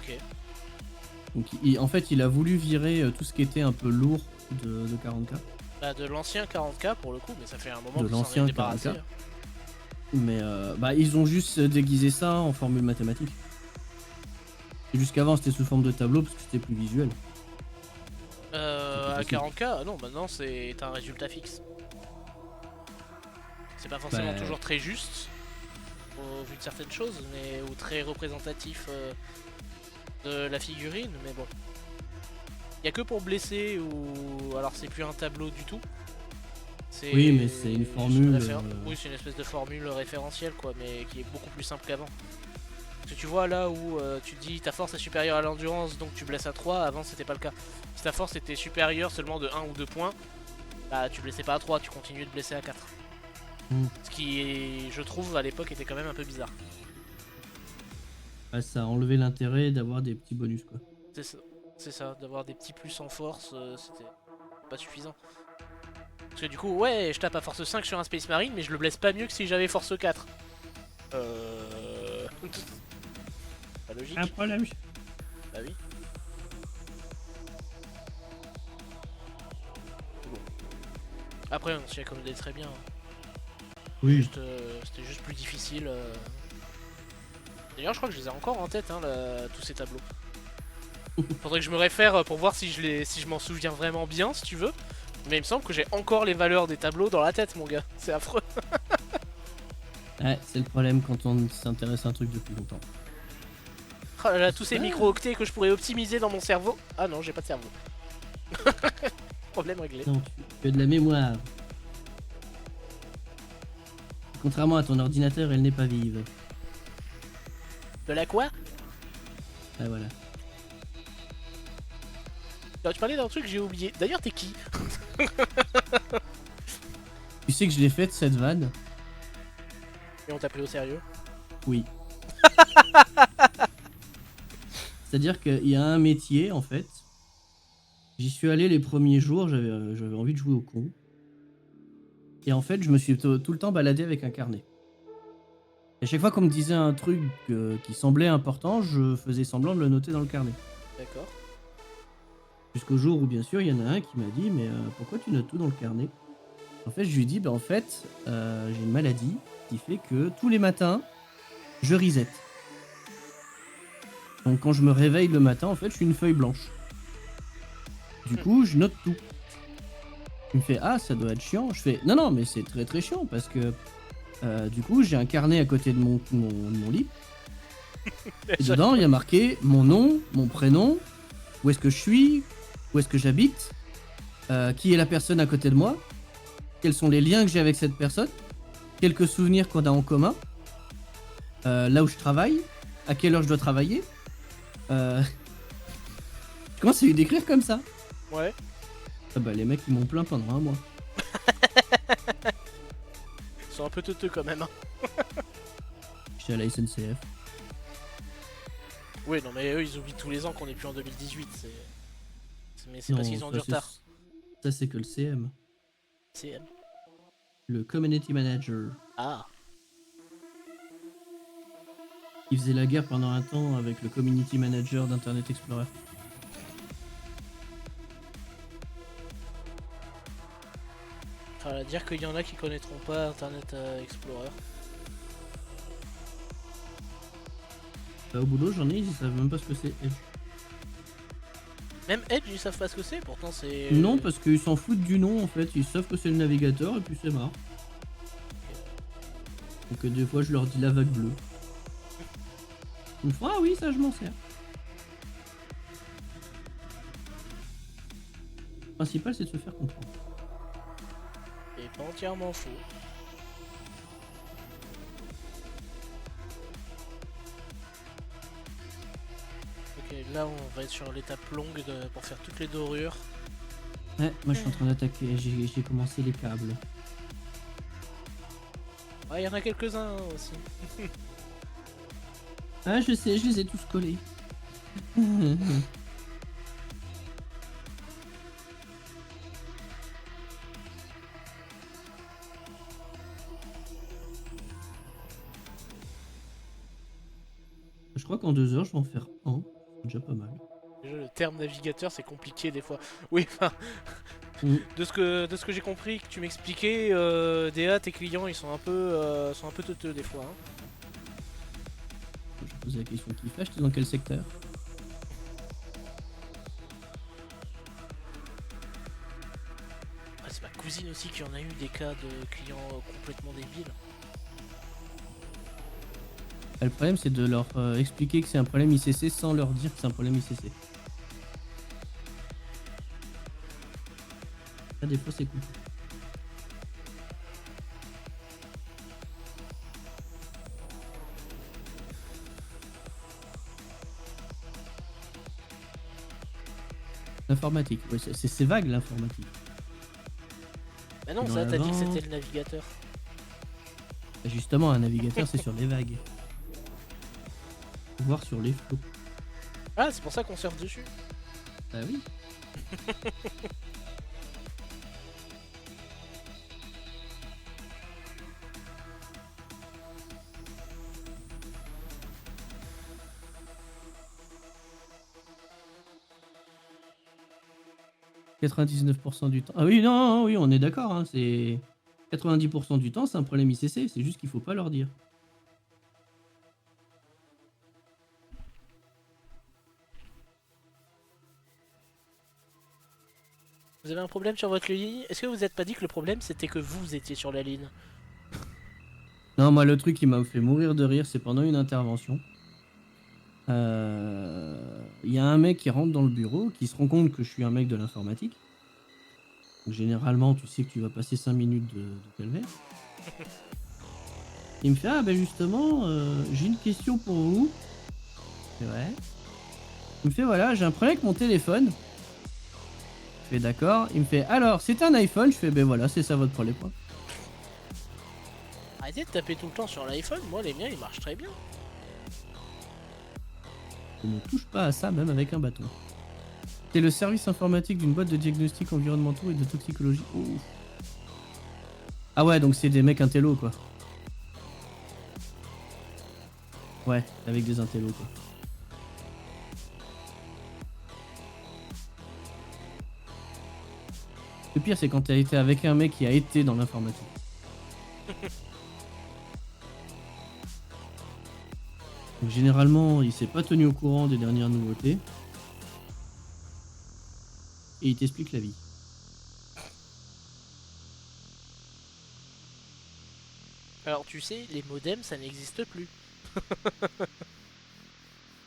Ok. Donc en fait, il a voulu virer tout ce qui était un peu lourd de 40K. Bah, de l'ancien 40K pour le coup, mais ça fait un moment De qu'ils s'en l'ancien est débarrassé. 40K. Mais bah, ils ont juste déguisé ça en formule mathématique. Et jusqu'avant, c'était sous forme de tableau parce que c'était plus visuel. À 40K, non, maintenant c'est un résultat fixe. C'est pas forcément Bah... toujours très juste au vu de certaines choses, mais ou très représentatif de la figurine, mais bon. Y a que pour blesser ou alors c'est plus un tableau du tout. Oui, mais c'est une formule. Oui, c'est une espèce de formule référentielle quoi, mais qui est beaucoup plus simple qu'avant. Parce que tu vois là où tu dis ta force est supérieure à l'endurance donc tu blesses à 3, avant c'était pas le cas. Si ta force était supérieure seulement de 1 ou 2 points, bah tu blessais pas à 3, tu continuais de blesser à 4. Ce qui, je trouve, à l'époque était quand même un peu bizarre. Ah, ça a enlevé l'intérêt d'avoir des petits bonus quoi. C'est ça, d'avoir des petits plus en force, c'était pas suffisant. Parce que du coup, ouais, je tape à force 5 sur un Space Marine, mais je le blesse pas mieux que si j'avais force 4. Pas logique. Un problème. Bah oui. Bon. Après, on s'y accommodait très bien. Oui. C'était juste plus difficile. D'ailleurs, je crois que je les ai encore en tête, hein, tous ces tableaux. Faudrait que je me réfère pour voir si je m'en souviens vraiment bien, si tu veux. Mais il me semble que j'ai encore les valeurs des tableaux dans la tête, mon gars. C'est affreux. Ouais, c'est le problème quand on s'intéresse à un truc depuis longtemps. Oh là là, tous ces micro-octets que je pourrais optimiser dans mon cerveau. Ah non, j'ai pas de cerveau. Problème réglé. Non, tu as de la mémoire. Contrairement à ton ordinateur, elle n'est pas vive. De la quoi? Ah voilà. Alors, tu parlais d'un truc que j'ai oublié. D'ailleurs, t'es qui? Tu sais que je l'ai faite cette vanne? Et on t'a pris au sérieux? Oui. C'est-à-dire qu'il y a un métier en fait. J'y suis allé les premiers jours, j'avais envie de jouer au con. Et en fait, je me suis tout le temps baladé avec un carnet. Et à chaque fois qu'on me disait un truc qui semblait important, je faisais semblant de le noter dans le carnet. D'accord. Jusqu'au jour où, bien sûr, il y en a un qui m'a dit mais pourquoi tu notes tout dans le carnet? En fait, je lui ai dit en fait, j'ai une maladie qui fait que tous les matins, je reset. Donc quand je me réveille le matin, en fait, je suis une feuille blanche. Du coup, je note tout. Il me fait ah, ça doit être chiant. Je fais non, mais c'est très très chiant parce que du coup, j'ai un carnet à côté de mon lit. Et dedans, il y a marqué mon nom, mon prénom, où est-ce que je suis, où est-ce que j'habite, qui est la personne à côté de moi, quels sont les liens que j'ai avec cette personne, quelques souvenirs qu'on a en commun, là où je travaille, à quelle heure je dois travailler. Je commence à lui décrire comme ça. Ouais. Ah bah les mecs ils m'ont plaint pendant un mois. Ils sont un peu teuteux quand même. Hein. J'étais à la SNCF. Oui, non, mais eux ils oublient tous les ans qu'on est plus en 2018. Mais c'est Non, parce qu'ils ont du retard. Ça c'est que le CM. CM. Le Community Manager. Ah. Il faisait la guerre pendant un temps avec le Community Manager d'Internet Explorer. Ça veut dire qu'il y en a qui connaîtront pas Internet Explorer. Bah, au boulot j'en ai, ils savent même pas ce que c'est Edge. Même Edge ils savent pas ce que c'est, pourtant c'est... Non, parce qu'ils s'en foutent du nom en fait, ils savent que c'est le navigateur et puis c'est marre. Donc des fois je leur dis la vague bleue. Ils me font ah oui ça je m'en sers. Le principal c'est de se faire comprendre. C'est pas entièrement faux. Ok, là on va être sur l'étape longue pour faire toutes les dorures. Ouais, moi je suis en train d'attaquer, j'ai commencé les câbles. Ah, il y en a quelques-uns aussi. Ah je sais, je les ai tous collés. Je crois qu'en 2 heures je vais en faire un, c'est déjà pas mal. Déjà le terme navigateur c'est compliqué des fois. Oui, enfin... De ce que j'ai compris, que tu m'expliquais, DA, tes clients ils sont un peu teuteux des fois. Hein. Je vais poser la question qui fâche, t'es dans quel secteur? Ah, c'est ma cousine aussi qui en a eu des cas de clients complètement débiles. Le problème c'est de leur expliquer que c'est un problème ICC sans leur dire que c'est un problème ICC. Ça des fois c'est cool. L'informatique, ouais, c'est vague l'informatique. Bah non, ça t'as dit que c'était le navigateur. Justement, un navigateur c'est sur les vagues. Voire sur les flots. Ah, c'est pour ça qu'on surfe dessus. Bah oui. 99% du temps. Ah oui, non, oui, on est d'accord. Hein, c'est 90% du temps, c'est un problème ICC. C'est juste qu'il faut pas leur dire. Vous avez un problème sur votre ligne? Est-ce que vous n'êtes pas dit que le problème c'était que vous étiez sur la ligne? Non, moi, le truc qui m'a fait mourir de rire, c'est pendant une intervention. Il y a un mec qui rentre dans le bureau, qui se rend compte que je suis un mec de l'informatique. Donc, généralement, tu sais que tu vas passer 5 minutes de calvaire. Il me fait, ah ben justement, j'ai une question pour vous. C'est vrai. Il me fait, voilà, j'ai un problème avec mon téléphone. Je fais d'accord. Il me fait, alors, c'est un iPhone. Je fais, ben voilà, c'est ça votre problème. Quoi. Arrêtez de taper tout le temps sur l'iPhone, moi les miens ils marchent très bien. On ne touche pas à ça, même avec un bâton. C'est le service informatique d'une boîte de diagnostic environnementaux et de toxicologie. Oh. Ah ouais, donc c'est des mecs intello, quoi. Ouais, avec des intellos, quoi. Le pire, c'est quand t'as été avec un mec qui a été dans l'informatique. Donc, généralement, il s'est pas tenu au courant des dernières nouveautés. Et il t'explique la vie. Alors tu sais, les modems ça n'existe plus.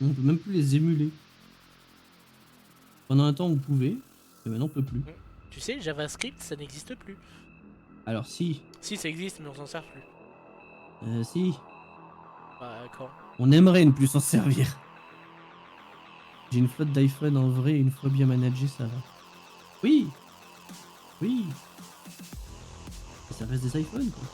On peut même plus les émuler. Pendant un temps, on pouvait, mais maintenant, on peut plus. Tu sais, JavaScript ça n'existe plus. Alors, si. Si ça existe, mais on s'en sert plus. Si. Bah quand? On aimerait ne plus s'en servir. J'ai une flotte d'iPhone en vrai et une fois bien managée, ça va. Oui. Oui. Ça reste des iPhones, quoi.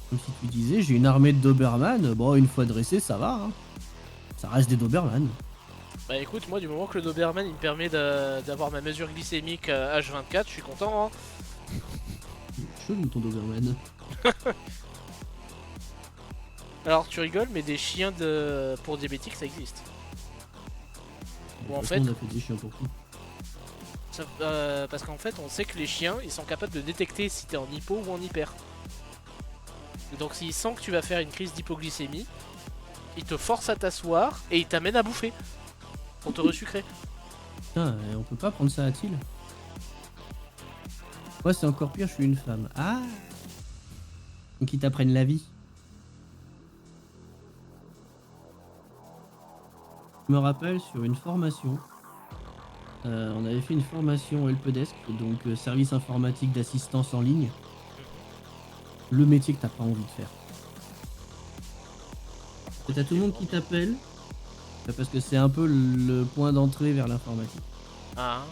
Comme si tu disais, j'ai une armée de Doberman. Bon, une fois dressé, ça va. Hein. Ça reste des Doberman. Bah écoute, moi du moment que le Doberman il me permet d'avoir ma mesure glycémique H24, je suis content. Hein. Chelou ton Doberman. Alors tu rigoles, mais des chiens pour diabétiques ça existe. Bon, en fait, on a fait des chiens pour tout. parce qu'en fait on sait que les chiens ils sont capables de détecter si t'es en hypo ou en hyper. Donc s'ils sentent que tu vas faire une crise d'hypoglycémie, ils te forcent à t'asseoir et ils t'amènent à bouffer. Pour te resucrer. Putain, on peut pas prendre ça à Thiel. Moi c'est encore pire, je suis une femme. Ah. Donc ils t'apprennent la vie. Je me rappelle sur une formation. On avait fait une formation helpdesk, donc service informatique d'assistance en ligne. Le métier que t'as pas envie de faire. Et t'as tout le monde qui t'appelle. Parce que c'est un peu le point d'entrée vers l'informatique. Ah.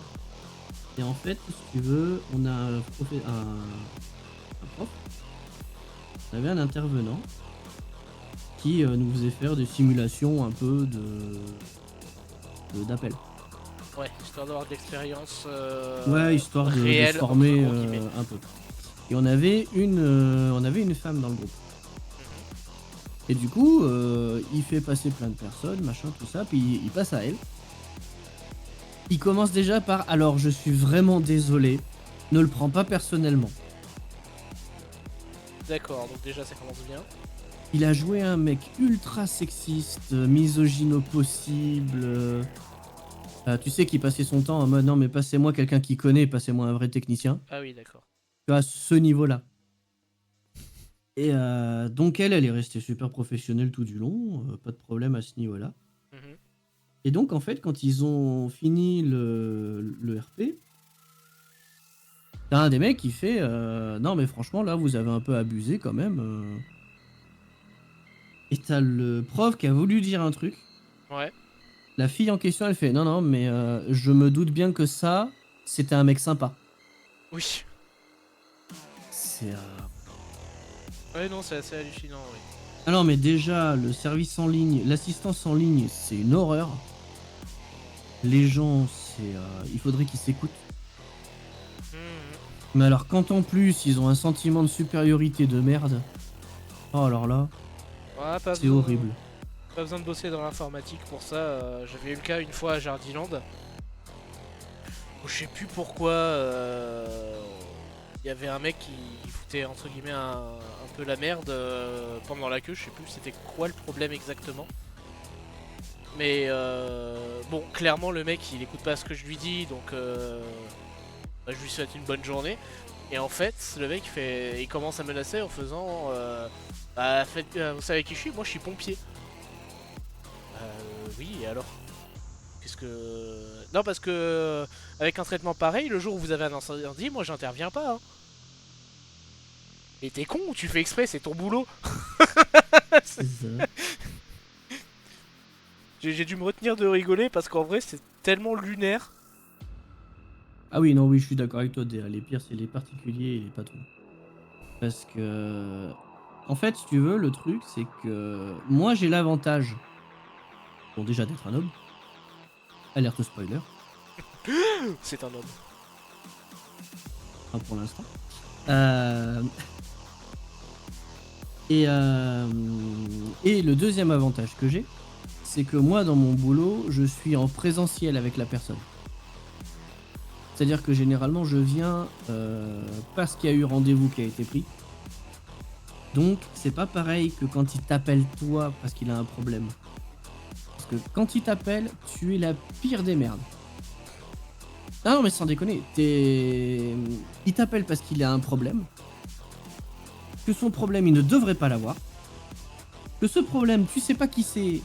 Et en fait, si tu veux, on a un prof. On avait un intervenant qui nous faisait faire des simulations un peu d'appel. Ouais, histoire d'avoir de l'expérience Ouais, histoire de réelle, se former entre guillemets. un peu. Et on avait une femme dans le groupe. Et du coup, il fait passer plein de personnes, machin, tout ça, puis il passe à elle. Il commence déjà par « Alors, je suis vraiment désolé, ne le prends pas personnellement. » D'accord, donc déjà ça commence bien. Il a joué un mec ultra sexiste, misogyne au possible. Tu sais qu'il passait son temps en mode « Non mais passez-moi quelqu'un qui connaît, passez-moi un vrai technicien. » Ah oui, d'accord. Tu vois, ce niveau-là. Et donc elle est restée super professionnelle tout du long, pas de problème à ce niveau-là. Mhm. Et donc en fait, quand ils ont fini le RP, t'as un des mecs qui fait non mais franchement là vous avez un peu abusé quand même. Et t'as le prof qui a voulu dire un truc. Ouais. La fille en question elle fait non mais je me doute bien que ça c'était un mec sympa. Oui. C'est Ouais non c'est assez hallucinant oui. Ah non mais déjà le service en ligne, l'assistance en ligne c'est une horreur. Les gens c'est il faudrait qu'ils s'écoutent. Mais alors quand en plus ils ont un sentiment de supériorité de merde, oh alors là, Ouais, pas c'est besoin. horrible. Pas besoin de bosser dans l'informatique pour ça. J'avais eu le cas une fois à Jardiland. Où je sais plus pourquoi. Il y avait un mec qui foutait entre guillemets un peu la merde pendant la queue. Je sais plus c'était quoi le problème exactement. Mais bon, clairement le mec il écoute pas ce que je lui dis donc bah, je lui souhaite une bonne journée. Et en fait, le mec il commence à menacer en faisant bah, vous savez qui je suis? Moi je suis pompier. Oui, et alors? Qu'est-ce que. Non, parce que avec un traitement pareil, le jour où vous avez un incendie, moi j'interviens pas. Hein. Et t'es con ou tu fais exprès, c'est ton boulot. C'est ça. J'ai dû me retenir de rigoler parce qu'en vrai c'est tellement lunaire. Ah oui, non, oui, je suis d'accord avec toi, DA. Les pires, c'est les particuliers et les patrons. Parce que... En fait, si tu veux, le truc, c'est que... Moi, j'ai l'avantage... Bon, déjà d'être un homme. Alerte spoiler. C'est un homme. Enfin, pour l'instant. Euh... Et le deuxième avantage que j'ai, c'est que moi, dans mon boulot, je suis en présentiel avec la personne. C'est-à-dire que généralement, je viens parce qu'il y a eu rendez-vous qui a été pris. Donc, c'est pas pareil que quand il t'appelle toi parce qu'il a un problème. Parce que quand il t'appelle, tu es la pire des merdes. Ah non, mais sans déconner, il t'appelle parce qu'il a un problème. Que son problème, il ne devrait pas l'avoir. Que ce problème, tu sais pas qui c'est,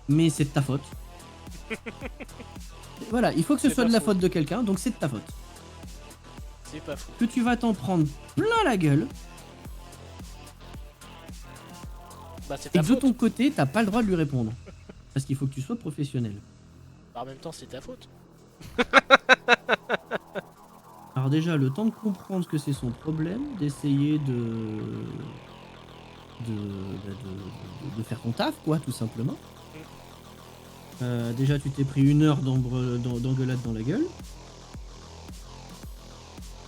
mais c'est de ta faute. Voilà, il faut que ce soit de la faute de quelqu'un, donc c'est de ta faute. C'est pas fou. Que tu vas t'en prendre plein la gueule. Bah c'est Et ta que de faute. ton côté, t'as pas le droit de lui répondre. Parce qu'il faut que tu sois professionnel. Bah, en même temps c'est ta faute. Alors déjà, le temps de comprendre que c'est son problème, d'essayer de faire ton taf, quoi, tout simplement. Déjà, tu t'es pris 1 heure d'engueulade dans la gueule.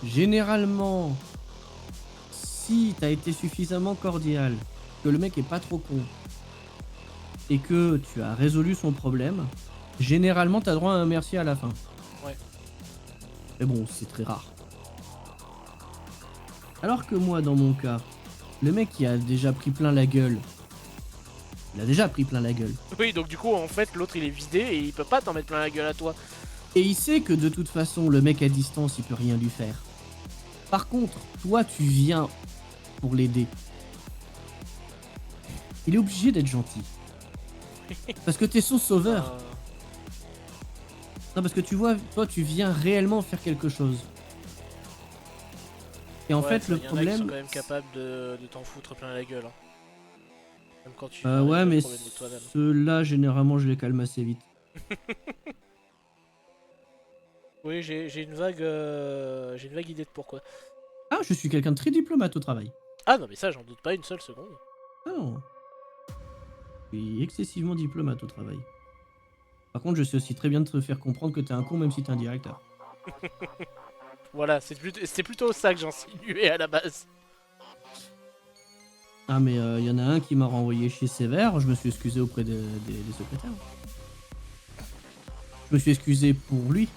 Généralement, si t'as été suffisamment cordial, que le mec est pas trop con, et que tu as résolu son problème, généralement t'as droit à un merci à la fin. Ouais. Mais bon, c'est très rare. Alors que moi, dans mon cas, le mec qui a déjà pris plein la gueule, il a déjà pris plein la gueule. Oui, donc du coup en fait l'autre il est vidé et il peut pas t'en mettre plein la gueule à toi. Et il sait que de toute façon, le mec à distance, il peut rien lui faire. Par contre, toi, tu viens pour l'aider. Il est obligé d'être gentil. Parce que t'es son sauveur. Non, parce que tu vois, toi, tu viens réellement faire quelque chose. Et en fait, le y en a qui problème... sont quand même capables de t'en foutre plein la gueule. Hein. Même quand tu ouais, mais problème de toi-même. ceux-là, généralement, je les calme assez vite. Oui, j'ai une vague idée de pourquoi. Ah, je suis quelqu'un de très diplomate au travail. Ah non mais ça j'en doute pas une seule seconde. Ah non. Je suis excessivement diplomate au travail. Par contre, je sais aussi très bien te faire comprendre que t'es un con même si t'es un directeur. Voilà, c'est plutôt ça que j'insinuais à la base. Ah, mais y en a un qui m'a renvoyé chez Sévère, je me suis excusé auprès des secrétaires. Je me suis excusé pour lui,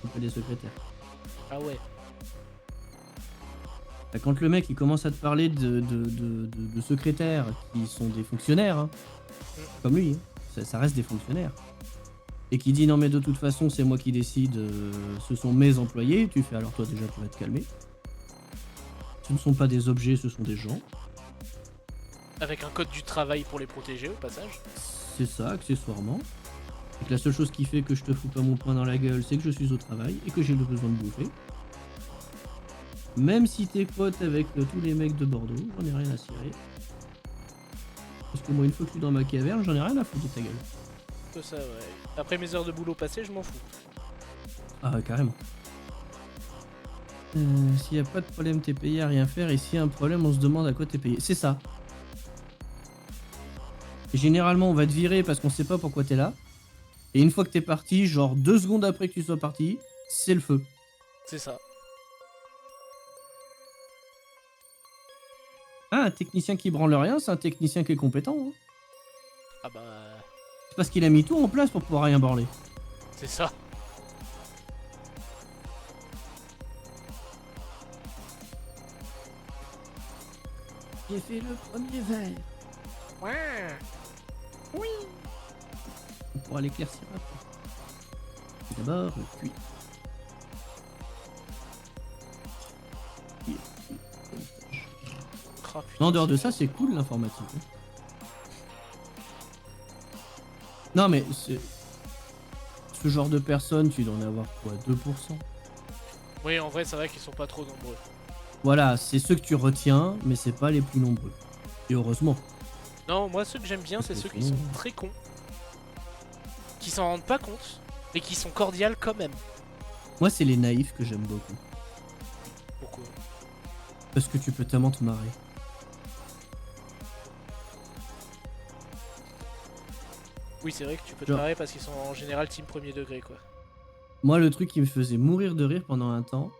auprès des secrétaires. Ah ouais. Quand le mec il commence à te parler de secrétaires qui sont des fonctionnaires, hein, comme lui, hein, ça reste des fonctionnaires, et qui dit non mais de toute façon c'est moi qui décide, ce sont mes employés, tu fais alors toi déjà tu vas te calmer. Ce ne sont pas des objets, ce sont des gens. Avec un code du travail pour les protéger au passage. C'est ça, accessoirement. Et que la seule chose qui fait que je te fous pas mon poing dans la gueule, c'est que je suis au travail et que j'ai le besoin de bouffer. Même si t'es pote avec tous les mecs de Bordeaux, j'en ai rien à cirer. Parce que moi, une fois que je suis dans ma caverne, j'en ai rien à foutre de ta gueule. Que ça, ouais. Après mes heures de boulot passées, je m'en fous. Ah ouais, carrément. S'il y a pas de problème, t'es payé à rien faire. Et s'il y a un problème, on se demande à quoi t'es payé. C'est ça. Et généralement, on va te virer parce qu'on sait pas pourquoi t'es là. Et une fois que t'es parti, genre 2 secondes après que tu sois parti, c'est le feu. C'est ça. Ah, un technicien qui branle rien, c'est un technicien qui est compétent. Hein. Ah bah... C'est parce qu'il a mis tout en place pour pouvoir rien branler. C'est ça. J'ai fait le premier verre. Ouais. Oui. On pourra l'éclaircir après. D'abord, le cuit. Oh, putain, En dehors de c'est ça, chaud. c'est cool l'informatique. Non mais c'est... Ce genre de personnes, tu dois en avoir quoi, 2%? Oui, en vrai, c'est vrai qu'ils sont pas trop nombreux. Voilà, c'est ceux que tu retiens, mais c'est pas les plus nombreux. Et heureusement. Non, moi, ceux que j'aime bien, c'est ceux qui sont très cons. Qui s'en rendent pas compte, mais qui sont cordiales quand même. Moi, c'est les naïfs que j'aime beaucoup. Pourquoi? Parce que tu peux tellement te marrer. Oui, c'est vrai que tu peux te Genre- marrer parce qu'ils sont en général team premier degré, quoi. Moi, le truc qui me faisait mourir de rire pendant un temps,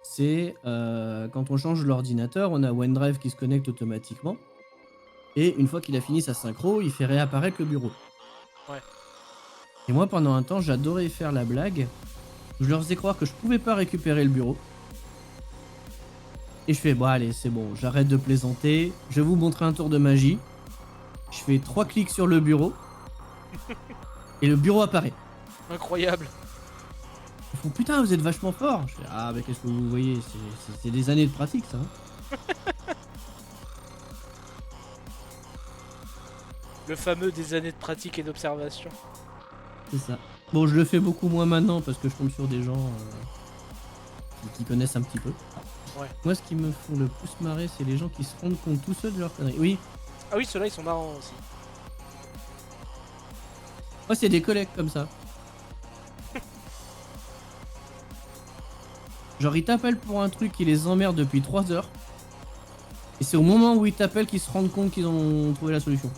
c'est quand on change l'ordinateur, on a OneDrive qui se connecte automatiquement. Et une fois qu'il a fini sa synchro, il fait réapparaître le bureau. Ouais. Et moi, pendant un temps, j'adorais faire la blague. Je leur faisais croire que je pouvais pas récupérer le bureau. Et je fais, bon allez, c'est bon, j'arrête de plaisanter. Je vais vous montrer un tour de magie. Je fais 3 clics sur le bureau. Et le bureau apparaît. Incroyable. Ils font, putain, vous êtes vachement fort. Je fais, ah, mais qu'est-ce que vous voyez, c'est des années de pratique, ça. Le fameux des années de pratique et d'observation. C'est ça. Bon, je le fais beaucoup moins maintenant parce que je tombe sur des gens qui connaissent un petit peu. Ouais. Moi, ce qui me font le plus marrer, c'est les gens qui se rendent compte tout seuls de leur conneries. Oui, Ah oui, ceux-là, ils sont marrants aussi. moi, c'est des collègues comme ça. Genre, ils t'appellent pour un truc qui les emmerde depuis 3 heures. Et c'est au moment où ils t'appellent qu'ils se rendent compte qu'ils ont trouvé la solution.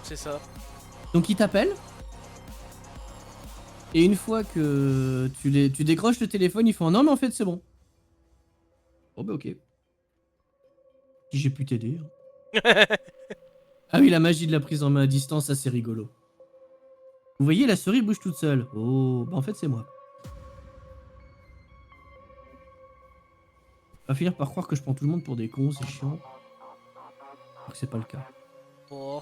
C'est ça. Donc, ils t'appellent. Et une fois que tu décroches le téléphone, ils font non, mais en fait, c'est bon. Bon, bah, ok. Si j'ai pu t'aider. Ah oui, la magie de la prise en main à distance, ça c'est rigolo. Vous voyez, la souris bouge toute seule. Oh, bah en fait, c'est moi. On va finir par croire que je prends tout le monde pour des cons, c'est chiant. Alors que c'est pas le cas. Oh,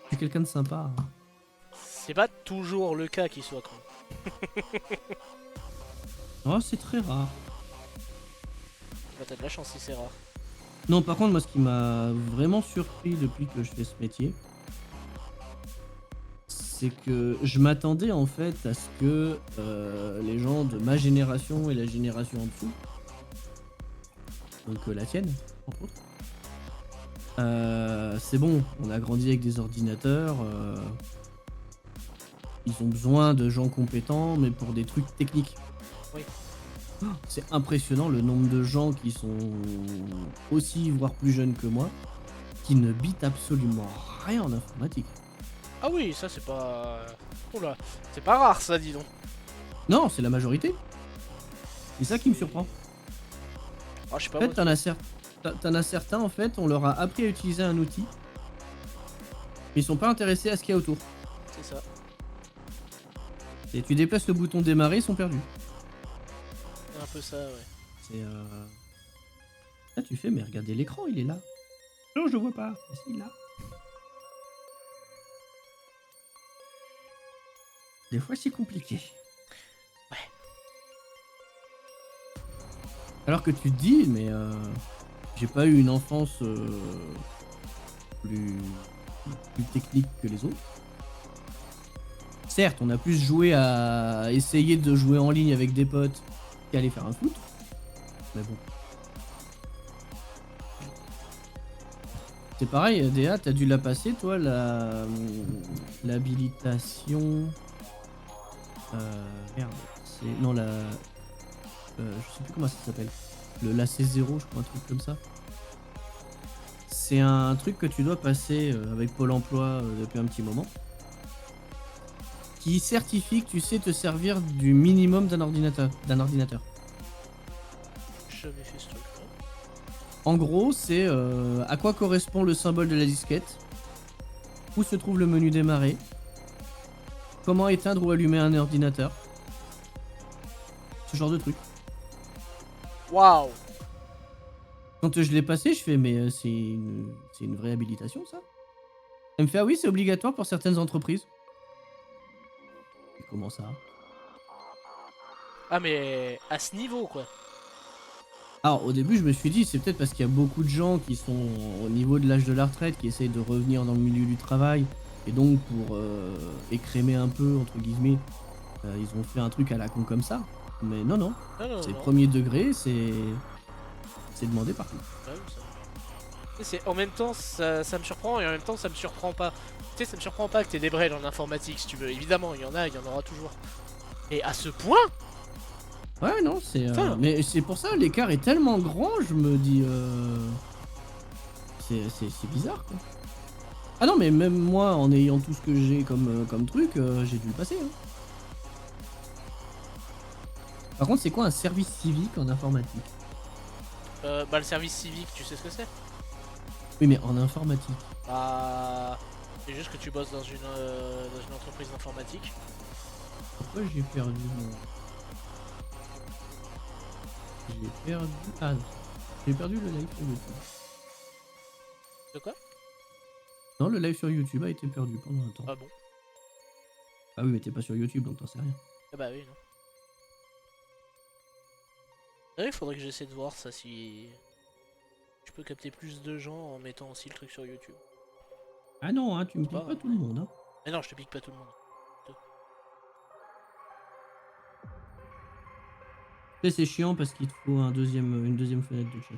C'est quelqu'un de sympa. Hein. c'est pas toujours le cas qu'il soit con. Oh, c'est très rare. Bah, t'as de la chance si c'est rare. Non, par contre, moi, ce qui m'a vraiment surpris depuis que je fais ce métier, c'est que je m'attendais en fait à ce que les gens de ma génération et la génération en dessous, donc la tienne, entre autres, c'est bon, on a grandi avec des ordinateurs, ils ont besoin de gens compétents, mais pour des trucs techniques. Oui. Oh, c'est impressionnant le nombre de gens qui sont aussi, voire plus jeunes que moi, qui ne bitent absolument rien en informatique. Ah oui, ça c'est pas... Oula, c'est pas rare ça, dis donc. Non, c'est la majorité. C'est ça qui me surprend. Ah, je sais pas En fait, moi. t'en as certains, en fait, on leur a appris à utiliser un outil, mais ils sont pas intéressés à ce qu'il y a autour. C'est ça. Et tu déplaces le bouton démarrer, ils sont perdus. C'est un peu ça, ouais. C'est là tu fais, mais regardez l'écran, il est là. Non, je le vois pas. Mais si, il est là. Des fois, c'est compliqué. Ouais. Alors que tu te dis, mais j'ai pas eu une enfance plus technique que les autres. Certes, on a plus joué à essayer de jouer en ligne avec des potes qu'à aller faire un foot. Mais bon. C'est pareil, Déa, t'as dû la passer, toi, l'habilitation. Merde. C'est. Non, la. Je sais plus comment ça s'appelle. La C0, je crois, un truc comme ça. C'est un truc que tu dois passer avec Pôle emploi depuis un petit moment. Qui certifie que tu sais te servir du minimum d'un ordinateur. J'ai jamais fait ce truc là. En gros, c'est à quoi correspond le symbole de la disquette. Où se trouve le menu démarrer? Comment éteindre ou allumer un ordinateur? Ce genre de truc. Waouh. Quand je l'ai passé, je fais mais c'est une vraie habilitation ça? Elle me fait ah oui c'est obligatoire pour certaines entreprises. Et comment ça? Ah mais à ce niveau quoi. Alors au début je me suis dit c'est peut-être parce qu'il y a beaucoup de gens qui sont au niveau de l'âge de la retraite qui essayent de revenir dans le milieu du travail et donc pour écrémer un peu entre guillemets ils ont fait un truc à la con comme ça. Mais non non, Non, non, c'est non. premier degré, c'est demandé partout. Ouais, en même temps ça me surprend et en même temps ça me surprend pas. Tu sais ça me surprend pas que t'aies des brels en informatique si tu veux. Évidemment il y en aura toujours. Et à ce point? Ouais non c'est Enfin. mais c'est pour ça l'écart est tellement grand je me dis c'est bizarre quoi. Ah non mais même moi en ayant tout ce que j'ai comme truc j'ai dû le passer hein. Par contre c'est quoi un service civique en informatique? Bah le service civique tu sais ce que c'est? Oui mais en informatique. Bah c'est juste que tu bosses dans une entreprise d'informatique. Pourquoi j'ai perdu mon... J'ai perdu... Ah non. J'ai perdu le live sur YouTube. De quoi? Non le live sur YouTube a été perdu pendant un temps. Ah bon? Ah oui mais t'es pas sur YouTube donc t'en sais rien. Ah bah oui non. Ouais, il faudrait que j'essaie de voir ça si je peux capter plus de gens en mettant aussi le truc sur YouTube. Ah non hein tu me piques pas, pas tout le monde hein. Mais non je te pique pas tout le monde. C'est chiant parce qu'il te faut une deuxième fenêtre de chat.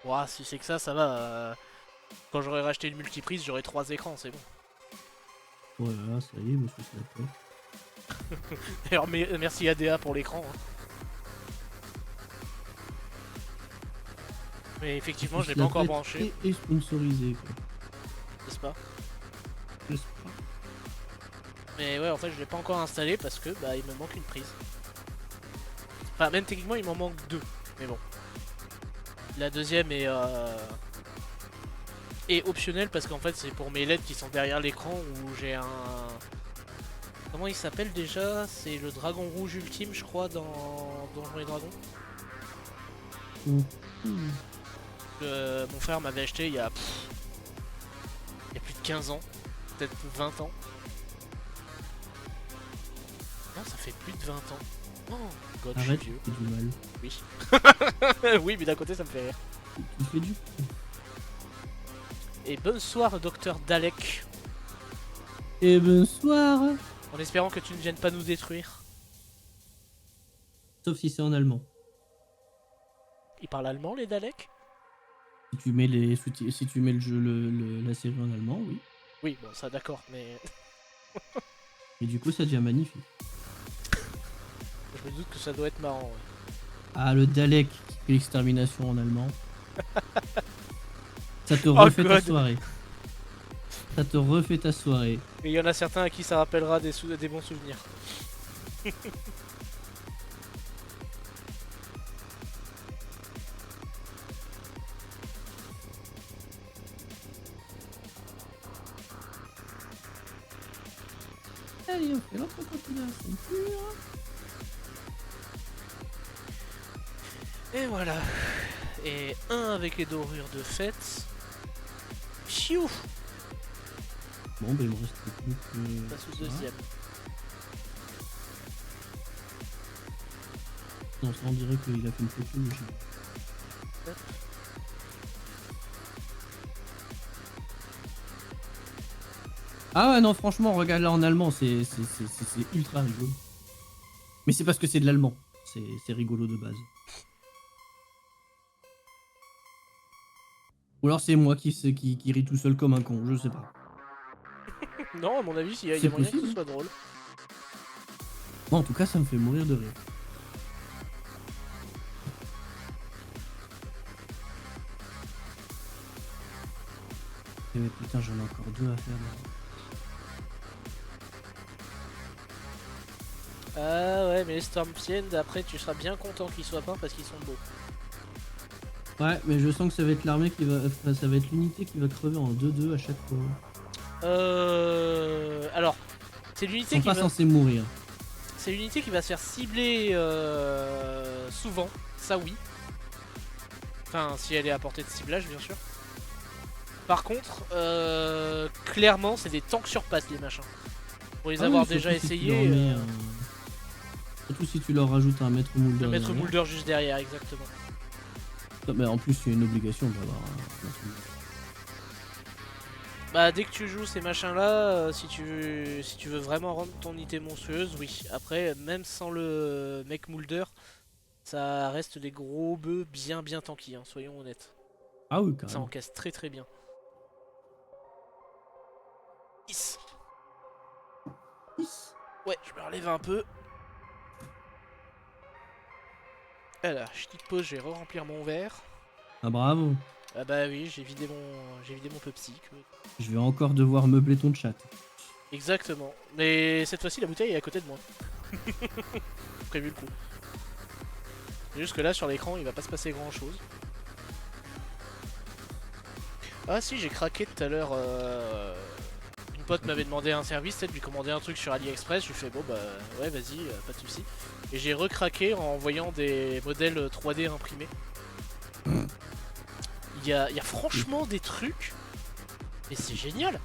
Ouah si c'est que ça va. Quand j'aurai racheté le multiprise j'aurai 3 écrans c'est bon. Voilà ça y est monsieur Snapchat. D'ailleurs merci ADA pour l'écran. Hein. Mais effectivement je l'ai pas encore branché. Et sponsorisé quoi. N'est-ce pas? J'espère. Mais ouais en fait je l'ai pas encore installé parce que bah il me manque une prise. Enfin même techniquement il m'en manque 2. Mais bon. La deuxième est optionnelle parce qu'en fait c'est pour mes LED qui sont derrière l'écran où j'ai un... Comment il s'appelle déjà? C'est le dragon rouge ultime je crois dans Donjons et Dragons. Mon frère m'avait acheté il y a plus de 15 ans. Peut-être 20 ans. Non ça fait plus de 20 ans. Oh god je suis Arrête, vieux. tu fais du mal. Oui. Oui mais d'un côté ça me fait rire. Tu fais du... Et bonsoir docteur Dalek. Et bonsoir. En espérant que tu ne viennes pas nous détruire. Sauf si c'est en allemand. Ils parlent allemand les Daleks? Si tu mets si tu mets le jeu la série en allemand, oui. Oui bon ça d'accord mais... Et du coup ça devient magnifique. Je me doute que ça doit être marrant. Ouais. Ah le Dalek qui fait l'extermination en allemand. Ça te refait ta soirée. Ça te refait ta soirée. Et il y en a certains à qui ça rappellera des bons souvenirs. Allez on fait l'autre côté de la ceinture. Et voilà. Et un avec les dorures de fête. Chiou. Bon bah il me reste plus que... Passe au deuxième. Non ça on dirait qu'il a fait une photo de chez... Ah ouais non franchement regarde là en allemand c'est ultra rigolo. Mais c'est parce que c'est de l'allemand. C'est rigolo de base. Ou alors c'est moi qui rit tout seul comme un con, je sais pas. Non à mon avis il y a moyen que ce soit drôle. Moi en tout cas ça me fait mourir de rire. Et putain j'en ai encore 2 à faire là. Ah ouais mais les Stormfiend après tu seras bien content qu'ils soient peints parce qu'ils sont beaux. Ouais, mais je sens que ça va être l'armée qui va. Enfin, ça va être l'unité qui va crever en 2-2 à chaque fois. Alors, c'est Ils l'unité sont qui pas va... censés mourir. C'est l'unité qui va se faire cibler souvent, ça oui. Enfin, si elle est à portée de ciblage, bien sûr. Par contre, clairement, c'est des tanks sur pattes, les machins. Pour les Ah avoir oui, déjà surtout si tu leur essayés, mets surtout si tu leur rajoutes un maître moulder. le maître derrière. moulder juste derrière, exactement. Mais en plus, c'est une obligation d'avoir un maître moulder. Bah, dès que tu joues ces machins-là, si tu veux vraiment rendre ton unité monstrueuse, oui. Après, même sans le mec moulder, ça reste des gros bœufs bien tanky, hein, soyons honnêtes. Ah oui, Ça carrément. encaisse très bien. Is. Ouais, je me relève un peu. Alors, petite pause, je vais re-remplir mon verre. Ah bravo. Ah bah oui, j'ai vidé mon Pepsi. Je vais encore devoir meubler ton chat. Exactement. Mais cette fois-ci, la bouteille est à côté de moi. Prévu le coup. C'est juste que là, sur l'écran, il va pas se passer grand-chose. Ah si, j'ai craqué tout à l'heure. Une pote m'avait demandé un service, de lui commander un truc sur AliExpress. Je lui fais bon bah ouais, vas-y, pas de soucis. Et j'ai recraqué en voyant des modèles 3D imprimés. Il y a franchement des trucs, et c'est génial.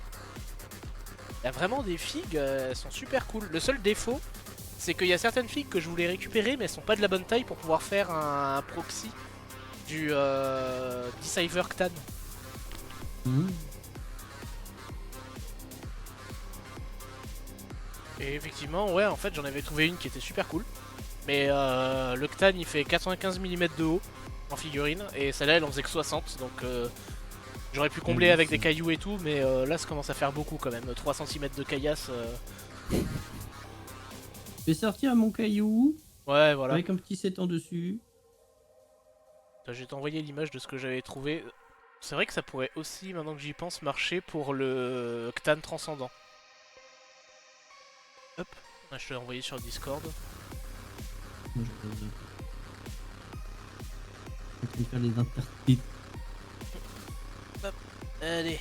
Il y a vraiment des figues, elles sont super cool. Le seul défaut, c'est qu'il y a certaines figues que je voulais récupérer, mais elles sont pas de la bonne taille pour pouvoir faire un proxy du Deceiver Ctan. Mmh. Et effectivement, ouais, en fait, j'en avais trouvé une qui était super cool. Mais le Ctan, il fait 95 mm de haut en figurine, et celle-là, elle en faisait que 60, donc j'aurais pu combler avec des cailloux et tout, mais là, ça commence à faire beaucoup quand même. 3 cm de caillasse. Je vais sortir mon caillou Ouais, voilà. avec un petit 7 ans dessus. Je vais t'envoyer l'image de ce que j'avais trouvé. C'est vrai que ça pourrait aussi, maintenant que j'y pense, marcher pour le Ctan Transcendant. Hop, ah, je te l'ai envoyé sur Discord. Moi, je vais faire les intertitres. Hop, allez.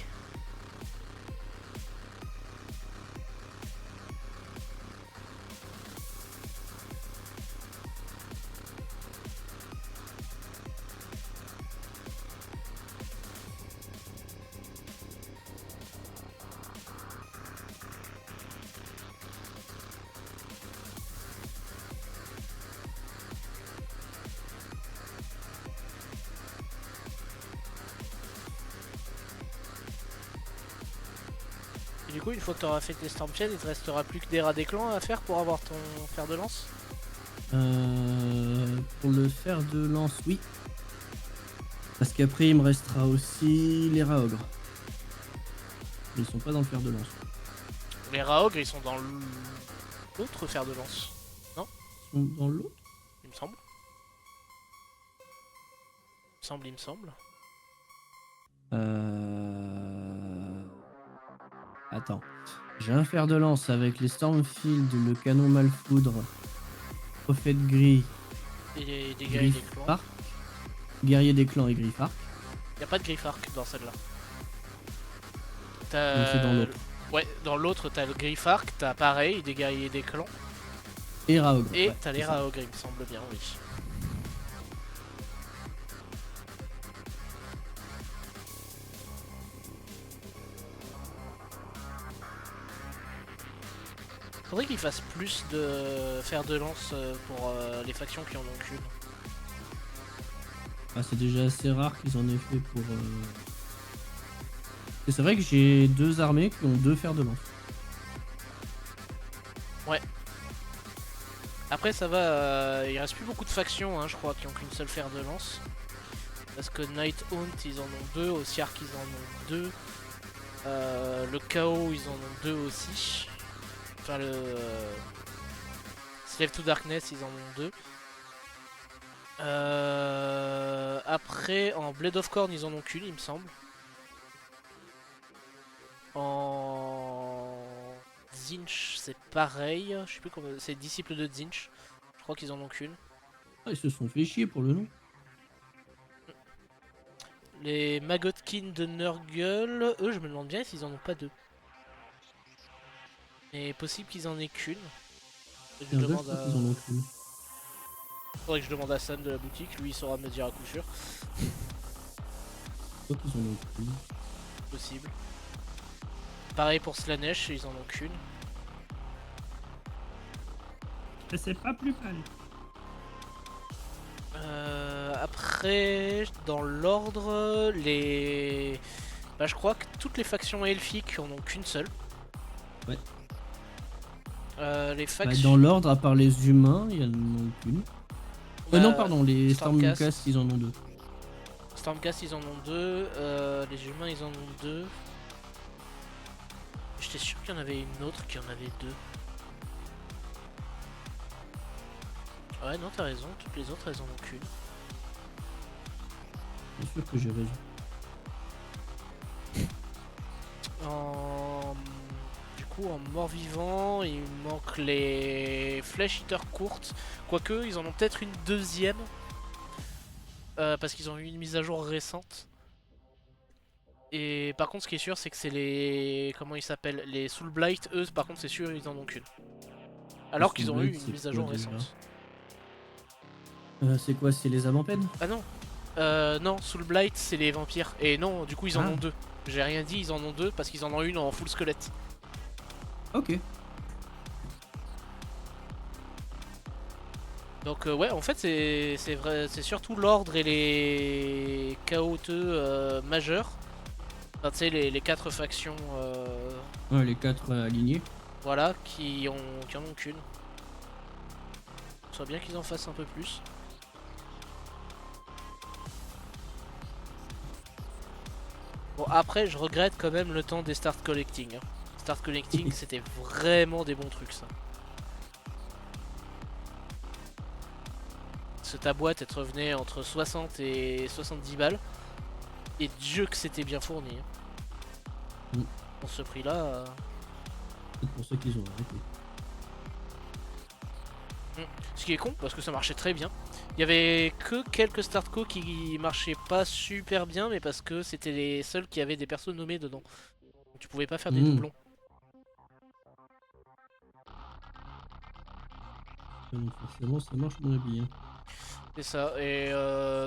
Et du coup, une fois que tu auras fait tes Stormfield, il te restera plus que des rats des clans à faire pour avoir ton fer de lance. Pour le fer de lance, oui. Parce qu'après, il me restera aussi les rats ogres. Mais ils sont pas dans le fer de lance. Les rats ogres, ils sont dans l'autre fer de lance. Ils sont dans l'autre. Il me semble. Il me semble. Attends. J'ai un fer de lance avec les Stormfield, le canon Malfoudre, Prophète Gris, Et des guerriers des clans. Griffark, Guerrier des clans et Griffark. Y'a pas de Griffark dans celle-là. Donc c'est dans l'autre. Ouais, dans l'autre, t'as le Griffark, t'as pareil, des guerriers des clans. Et Raogre. Et ouais, t'as les c'est ça. rats ogres, il me semble bien, oui. Faudrait qu'ils fassent plus de fer de lance pour les factions qui en ont qu'une. Ah, c'est déjà assez rare qu'ils en aient fait pour. Et c'est vrai que j'ai deux armées qui ont deux fers de lance. Ouais. Après ça va, il reste plus beaucoup de factions, hein, je crois, qui ont qu'une seule fer de lance. Parce que Night Hunt ils en ont deux, Osiark ils en ont deux. Le Chaos ils en ont deux aussi. Enfin le Slave to Darkness ils en ont deux. Après en Blade of Corn ils en ont qu'une il me semble. En Zinch c'est pareil, je sais plus comment, c'est disciple de Zinch. Je crois qu'ils en ont qu'une. Ah, ils se sont fait chier pour le nom. Les Magotkin de Nurgle, eux, je me demande bien s'ils en ont pas deux. Mais possible qu'ils en aient qu'une. Je crois qu'ils en ont qu'une. Faudrait que je demande à Sam de la boutique, lui il saura me dire à coup sûr. Je crois qu'ils en ont qu'une. Possible. Pareil pour Slanesh, ils en ont qu'une. C'est pas plus mal. Après, dans l'ordre, les... Bah, je crois que toutes les factions elfiques en ont qu'une seule. Ouais. Les Bah, factions... dans l'ordre, à part les humains, il y en a qu'une. Bah, non, pardon, les Stormcast. Stormcast, ils en ont deux. Stormcast, ils en ont deux. Les humains, ils en ont deux. J'étais sûr qu'il y en avait une autre qui en avait deux. Ouais, non, t'as raison, toutes les autres, elles en ont qu'une. Bien sûr que j'ai raison. Du coup, en mort-vivant, il manque les Flesh Eater courtes. Quoique, ils en ont peut-être une deuxième. Parce qu'ils ont eu une mise à jour récente. Et par contre, ce qui est sûr, c'est que c'est les... Comment ils s'appellent? Les Soulblight, eux, par contre, c'est sûr, ils en ont qu'une. Alors qu'ils ont eu une mise à jour récente. C'est quoi? C'est les avant-peines? Ah non. Non, Soulblight, c'est les vampires. Et non, du coup, ils en ont deux. J'ai rien dit, ils en ont deux parce qu'ils en ont une en full squelette. Ok. Donc ouais, en fait, c'est vrai, c'est surtout l'ordre et les chaoteux majeurs. Enfin, tu sais, les quatre factions, Ouais, les 4 alignés. voilà, qui en ont qu'une. Soit bien qu'ils en fassent un peu plus. Bon, après, je regrette quand même le temps des start collecting. Hein. Start collecting, c'était vraiment des bons trucs, ça. Parce que ta boîte, elle te revenait entre 60 et 70 balles. Et Dieu que c'était bien fourni. Hein. Pour ce prix-là... C'est pour ça qu'ils ont arrêté. Ce qui est con, parce que ça marchait très bien. Il y avait que quelques startco qui marchaient pas super bien, mais parce que c'était les seuls qui avaient des persos nommés dedans. Donc tu pouvais pas faire des doublons. Donc forcément, ça marche moins bien. C'est ça, et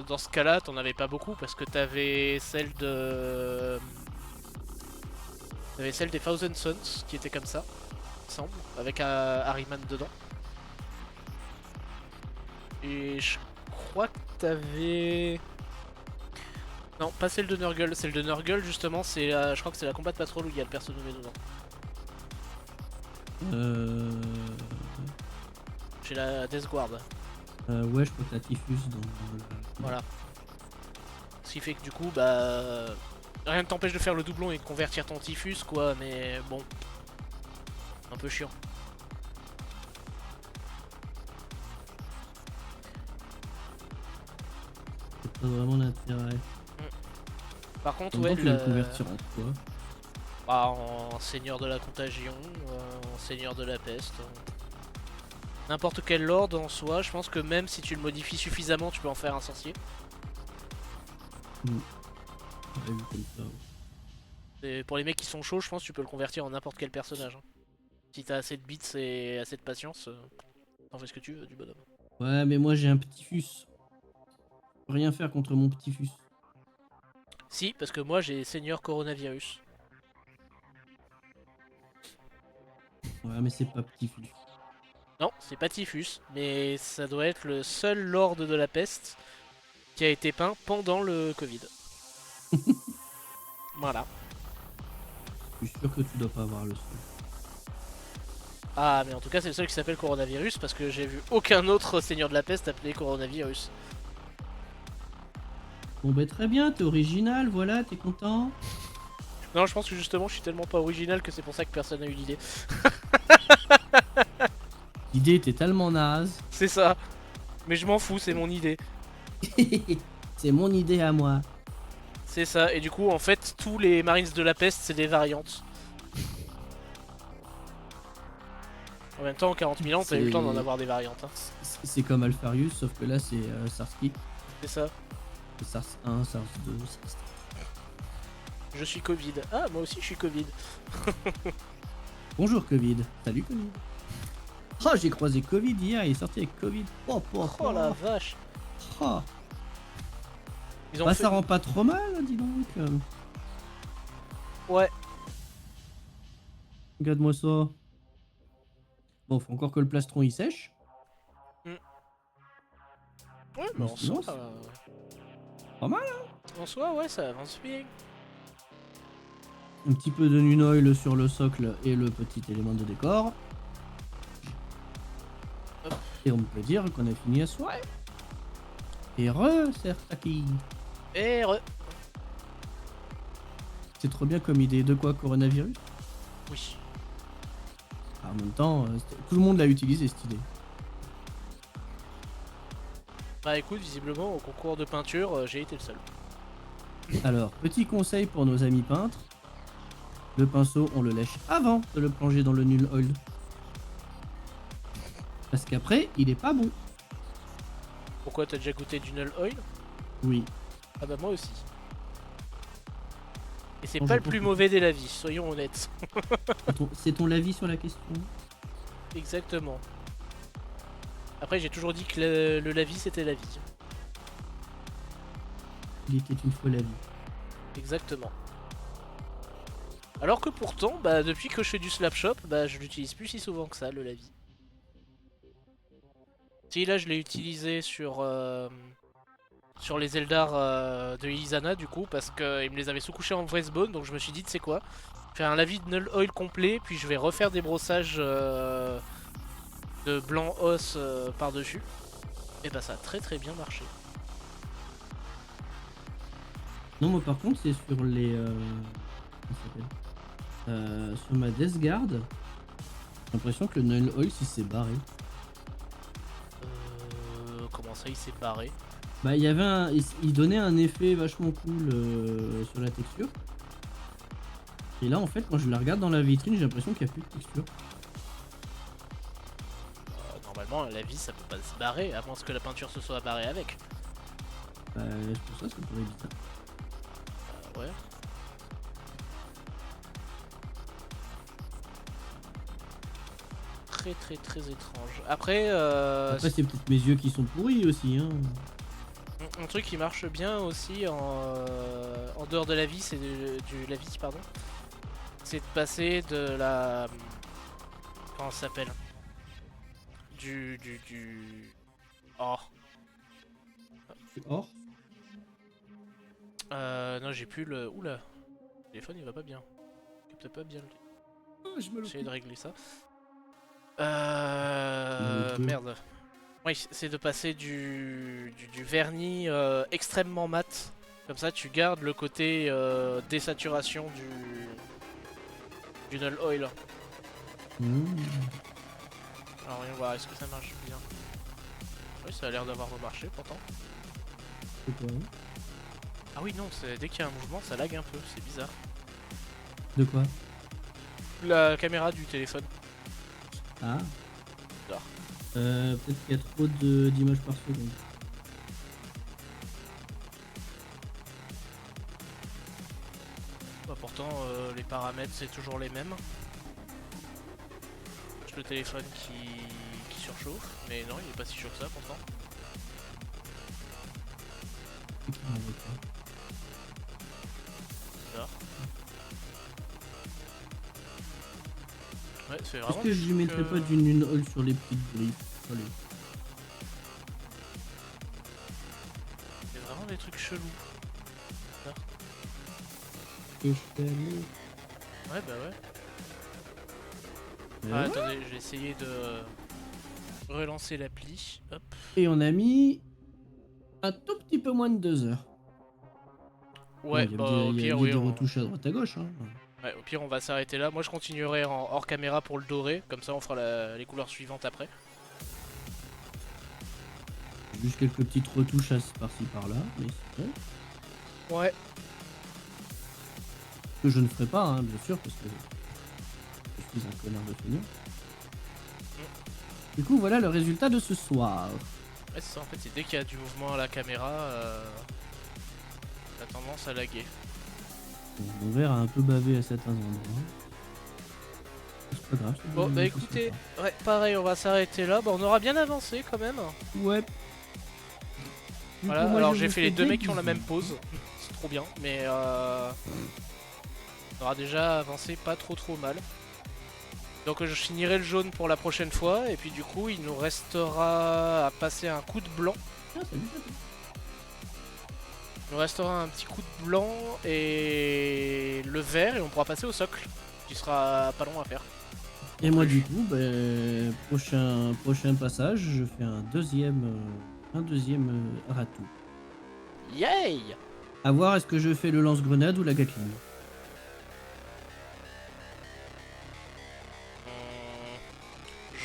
dans ce cas-là, t'en avais pas beaucoup, parce que t'avais celle de... T'avais celle des Thousand Sons, qui était comme ça, il me semble, avec Harryman dedans. Et je crois que t'avais... Non, pas celle de Nurgle. Celle de Nurgle, justement, c'est je crois que c'est la Combat Patrol où il y a le perso nommé dedans. J'ai la Death Guard. Ouais, je crois que t'as Typhus dans Voilà. Ce qui fait que du coup, bah... Rien ne t'empêche de faire le doublon et de convertir ton Typhus, quoi, mais bon... Un peu chiant. C'est pas vraiment l'intérêt. Par contre, ouais, ouais, tu vas le convertir en quoi? Bah, en seigneur de la contagion, en seigneur de la peste. N'importe quel lord en soi, je pense que même si tu le modifies suffisamment, tu peux en faire un sorcier. Ouais, vu comme ça. Et pour les mecs qui sont chauds, je pense que tu peux le convertir en n'importe quel personnage. Hein. Si t'as assez de bits et assez de patience, t'en fais ce que tu veux du bonhomme. Ouais, mais moi j'ai un petit fus. Je peux rien faire contre mon petit fus. Si, parce que moi j'ai seigneur coronavirus. Ouais, mais c'est pas petit fus. Non, c'est pas Typhus, mais ça doit être le seul lord de la peste qui a été peint pendant le Covid. Voilà. Je suis sûr que tu dois pas avoir le seul. Ah, mais en tout cas, c'est le seul qui s'appelle coronavirus parce que j'ai vu aucun autre seigneur de la peste appelé coronavirus. Bon, bah très bien, t'es original, voilà, t'es content. Non, je pense que justement, je suis tellement pas original que c'est pour ça que personne n'a eu l'idée. L'idée était tellement naze. C'est ça. Mais je m'en fous, c'est mon idée. C'est mon idée à moi. C'est ça, et du coup, en fait, tous les Marines de la peste, c'est des variantes. En même temps, en 40 000 ans, t'as eu le temps d'en avoir des variantes. Hein. C'est comme Alpharius, sauf que là c'est Sarsky. C'est ça. SARS 1, SARS 2, SARS 3. Je suis Covid. Ah, moi aussi je suis Covid. Bonjour Covid. Salut Covid. Oh, j'ai croisé Covid hier, il est sorti avec Covid. Oh, Oh la vache. Oh. Ils ont Bah, fait... ça rend pas trop mal, dis donc. Ouais. Regarde-moi ça. Bon, faut encore que le plastron il sèche. Ouais, mais Mais en sinon, soi... pas mal, En soi, ouais, ça avance bien. Un petit peu de Nune Oil sur le socle et le petit élément de décor. Hop. Et on peut dire qu'on a fini la soirée. Et Taki. Et re... C'est trop bien comme idée. De quoi, coronavirus? Oui. En même temps, tout le monde l'a utilisé cette idée. Bah écoute, visiblement, au concours de peinture, j'ai été le seul. Alors, petit conseil pour nos amis peintres. Le pinceau, on le lèche avant de le plonger dans le Nune Oil. Parce qu'après, il est pas bon. Pourquoi t'as déjà goûté du Null Oil? Oui. Ah bah moi aussi. Et c'est Bon, pas je le plus comprends. mauvais des lavis, soyons honnêtes. C'est ton avis sur la question? Exactement. Après j'ai toujours dit que le lavis c'était la vie. Il était une fois la vie. Exactement. Alors que pourtant, bah depuis que je fais du slap shop, bah je l'utilise plus si souvent que ça, le lavis. Si là je l'ai utilisé sur les Eldar de Ilizana du coup, parce qu'ils me les avaient sous-couchés en Wraithbone, donc je me suis dit, tu sais quoi, je fais un lavis de Null Oil complet, puis je vais refaire des brossages de blanc os par-dessus. Et bah ça a très très bien marché. Non, moi par contre, c'est sur les. Comment ça s'appelle sur ma Death Guard, j'ai l'impression que le Null Oil il s'est barré. Comment ça il s'est barré? Bah, il y avait il donnait un effet vachement cool sur la texture. Et là, en fait, quand je la regarde dans la vitrine, j'ai l'impression qu'il n'y a plus de texture. Normalement la vie ça peut pas se barrer, à moins que la peinture se soit barrée avec. Bah, c'est pour ça, ça pourrait être bizarre. Ouais. Très très très étrange. Après, Après, c'est peut-être mes yeux qui sont pourris aussi, hein. un truc qui marche bien aussi en dehors de la vie, c'est la vie, pardon. C'est de passer de la... Comment ça s'appelle? Du... Oh. Or. Non, j'ai plus le... Oula. Le téléphone, il va pas bien. Il capte pas bien le... Je me le J'essaie de régler ça. Le Merde. Oui, c'est de passer du vernis extrêmement mat. Comme ça, tu gardes le côté désaturation du Null Oil. Alors, voyons voir, est-ce que ça marche bien? Oui, ça a l'air d'avoir remarché pourtant. C'est quoi, hein Ah oui, non, dès qu'il y a un mouvement, ça lag un peu, c'est bizarre. De quoi? La caméra du téléphone. Ah. Bizarre. Peut-être qu'il y a trop d'images par seconde. Bah, pourtant, les paramètres, c'est toujours les mêmes. Juste le téléphone qui surchauffe. Mais non, il est pas si chaud que ça pourtant. C'est qui m'envoie ça? Bizarre. Ouais, c'est vraiment... Est-ce que je lui mettrais pas du Nune Oil sur les petites griffes? Allez. C'est vraiment des trucs chelous. Que je fais aller. Ouais, bah ouais. Et Ah, ouais. attendez, je vais essayer de relancer l'appli. Hop. Et on a mis un tout petit peu moins de 2 heures. Ouais, Bon, bah au il y a pire, oui. des On... retouches à droite à gauche. Hein. Ouais, au pire, on va s'arrêter là. Moi, je continuerai en hors caméra pour le doré. Comme ça, on fera les couleurs suivantes après. Juste quelques petites retouches par-ci par-là. Mais c'est bon. Ouais. Que je ne ferai pas, hein, bien sûr, parce que je suis un connard de feignant. Du coup, voilà le résultat de ce soir. Ouais, c'est ça. En fait, c'est dès qu'il y a du mouvement à la caméra, a tendance à laguer. Mon verre a un peu bavé à certains endroits. C'est pas grave. c'est Bon, bon, bah c'est écoutez, sympa. ouais, pareil, on va s'arrêter là. Bah, on aura bien avancé quand même. Ouais. Du Voilà, coup, moi, alors je j'ai vous fait les fais deux des mecs qui ont la bisous. même pause. C'est trop bien, mais on aura déjà avancé pas trop mal. Donc je finirai le jaune pour la prochaine fois, et puis du coup il nous restera à passer un coup de blanc. Ah, salut, salut. Il nous restera un petit coup de blanc et le vert, et on pourra passer au socle, qui sera pas long à faire. Et moi, du coup, prochain passage, je fais un deuxième ratou. Yay! À voir, est-ce que je fais le lance-grenade ou la Gatling?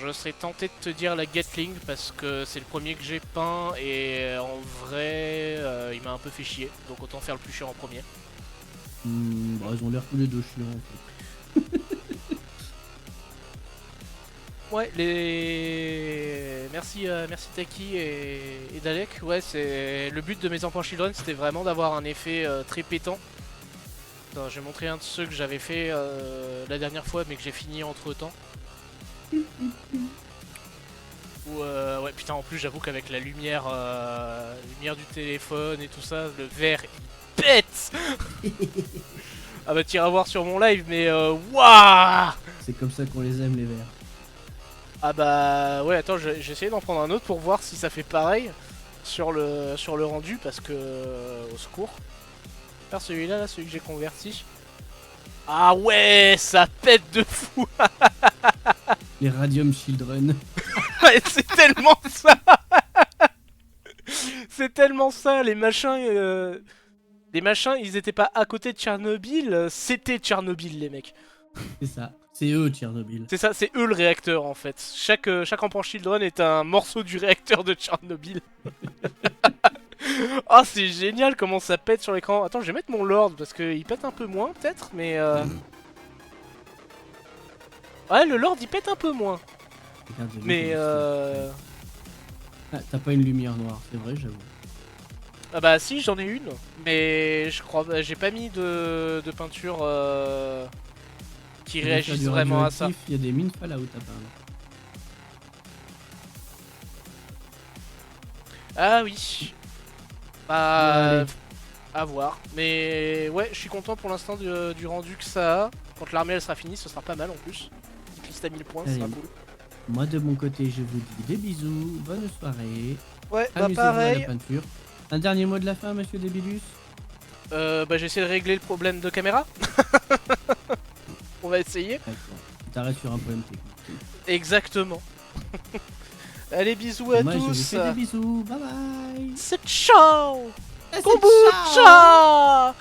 Je serais tenté de te dire la Gatling parce que c'est le premier que j'ai peint et en vrai il m'a un peu fait chier, donc autant faire le plus chiant en premier. Bah, ils ont l'air tous les deux chiants en fait. Ouais, merci Taki et Dalek. Ouais, c'est le but de mes enfants Children, c'était vraiment d'avoir un effet très pétant. Attends, j'ai montré un de ceux que j'avais fait la dernière fois, mais que j'ai fini entre temps. Ouais, putain, en plus, j'avoue qu'avec la lumière du téléphone et tout ça, le verre il pète. Ah bah, t'iras voir sur mon live, mais waouh! C'est comme ça qu'on les aime, les verts. Ah bah ouais, attends, j'ai essayé d'en prendre un autre pour voir si ça fait pareil sur le rendu, parce que au secours. Faire celui-là, là, celui que j'ai converti. Ah ouais, ça pète de fou. Les Radium Children. Ouais, c'est tellement ça. C'est tellement ça, les machins. Ils étaient pas à côté de Tchernobyl, c'était Tchernobyl, les mecs. C'est ça. C'est eux, Tchernobyl. C'est ça, c'est eux le réacteur en fait. Chaque Emperor Children est un morceau du réacteur de Tchernobyl. Ah, c'est génial comment ça pète sur l'écran. Attends, je vais mettre mon Lord parce qu'il pète un peu moins peut-être, mais ouais, le Lord il pète un peu moins. Regarde, j'ai vu Mais Ah, t'as pas une lumière noire, c'est vrai, j'avoue. ah bah si, j'en ai une, mais je crois j'ai pas mis de peinture qui Tu veux faire réagisse du vraiment à ça. radioactif, il y a des mines Fallout apparemment. Ah oui. Allez. Bah, à voir. Mais ouais, je suis content pour l'instant du rendu que ça a. Quand l'armée elle sera finie, ce sera pas mal en plus. Une liste à 1000 points, ce sera Allez. cool. Moi de mon côté, je vous dis des bisous, bonne soirée, Ouais, bah amusez-vous à la pareil. peinture. Un dernier mot de la fin, monsieur Débilus? Bah j'ai essayé de régler le problème de caméra. On va essayer. D'accord, tu t'arrêtes sur un problème technique. Exactement. Allez, bisous à Moi, je vous tous. fais des bisous, bye bye. C'est ciao. C'est Kombucha.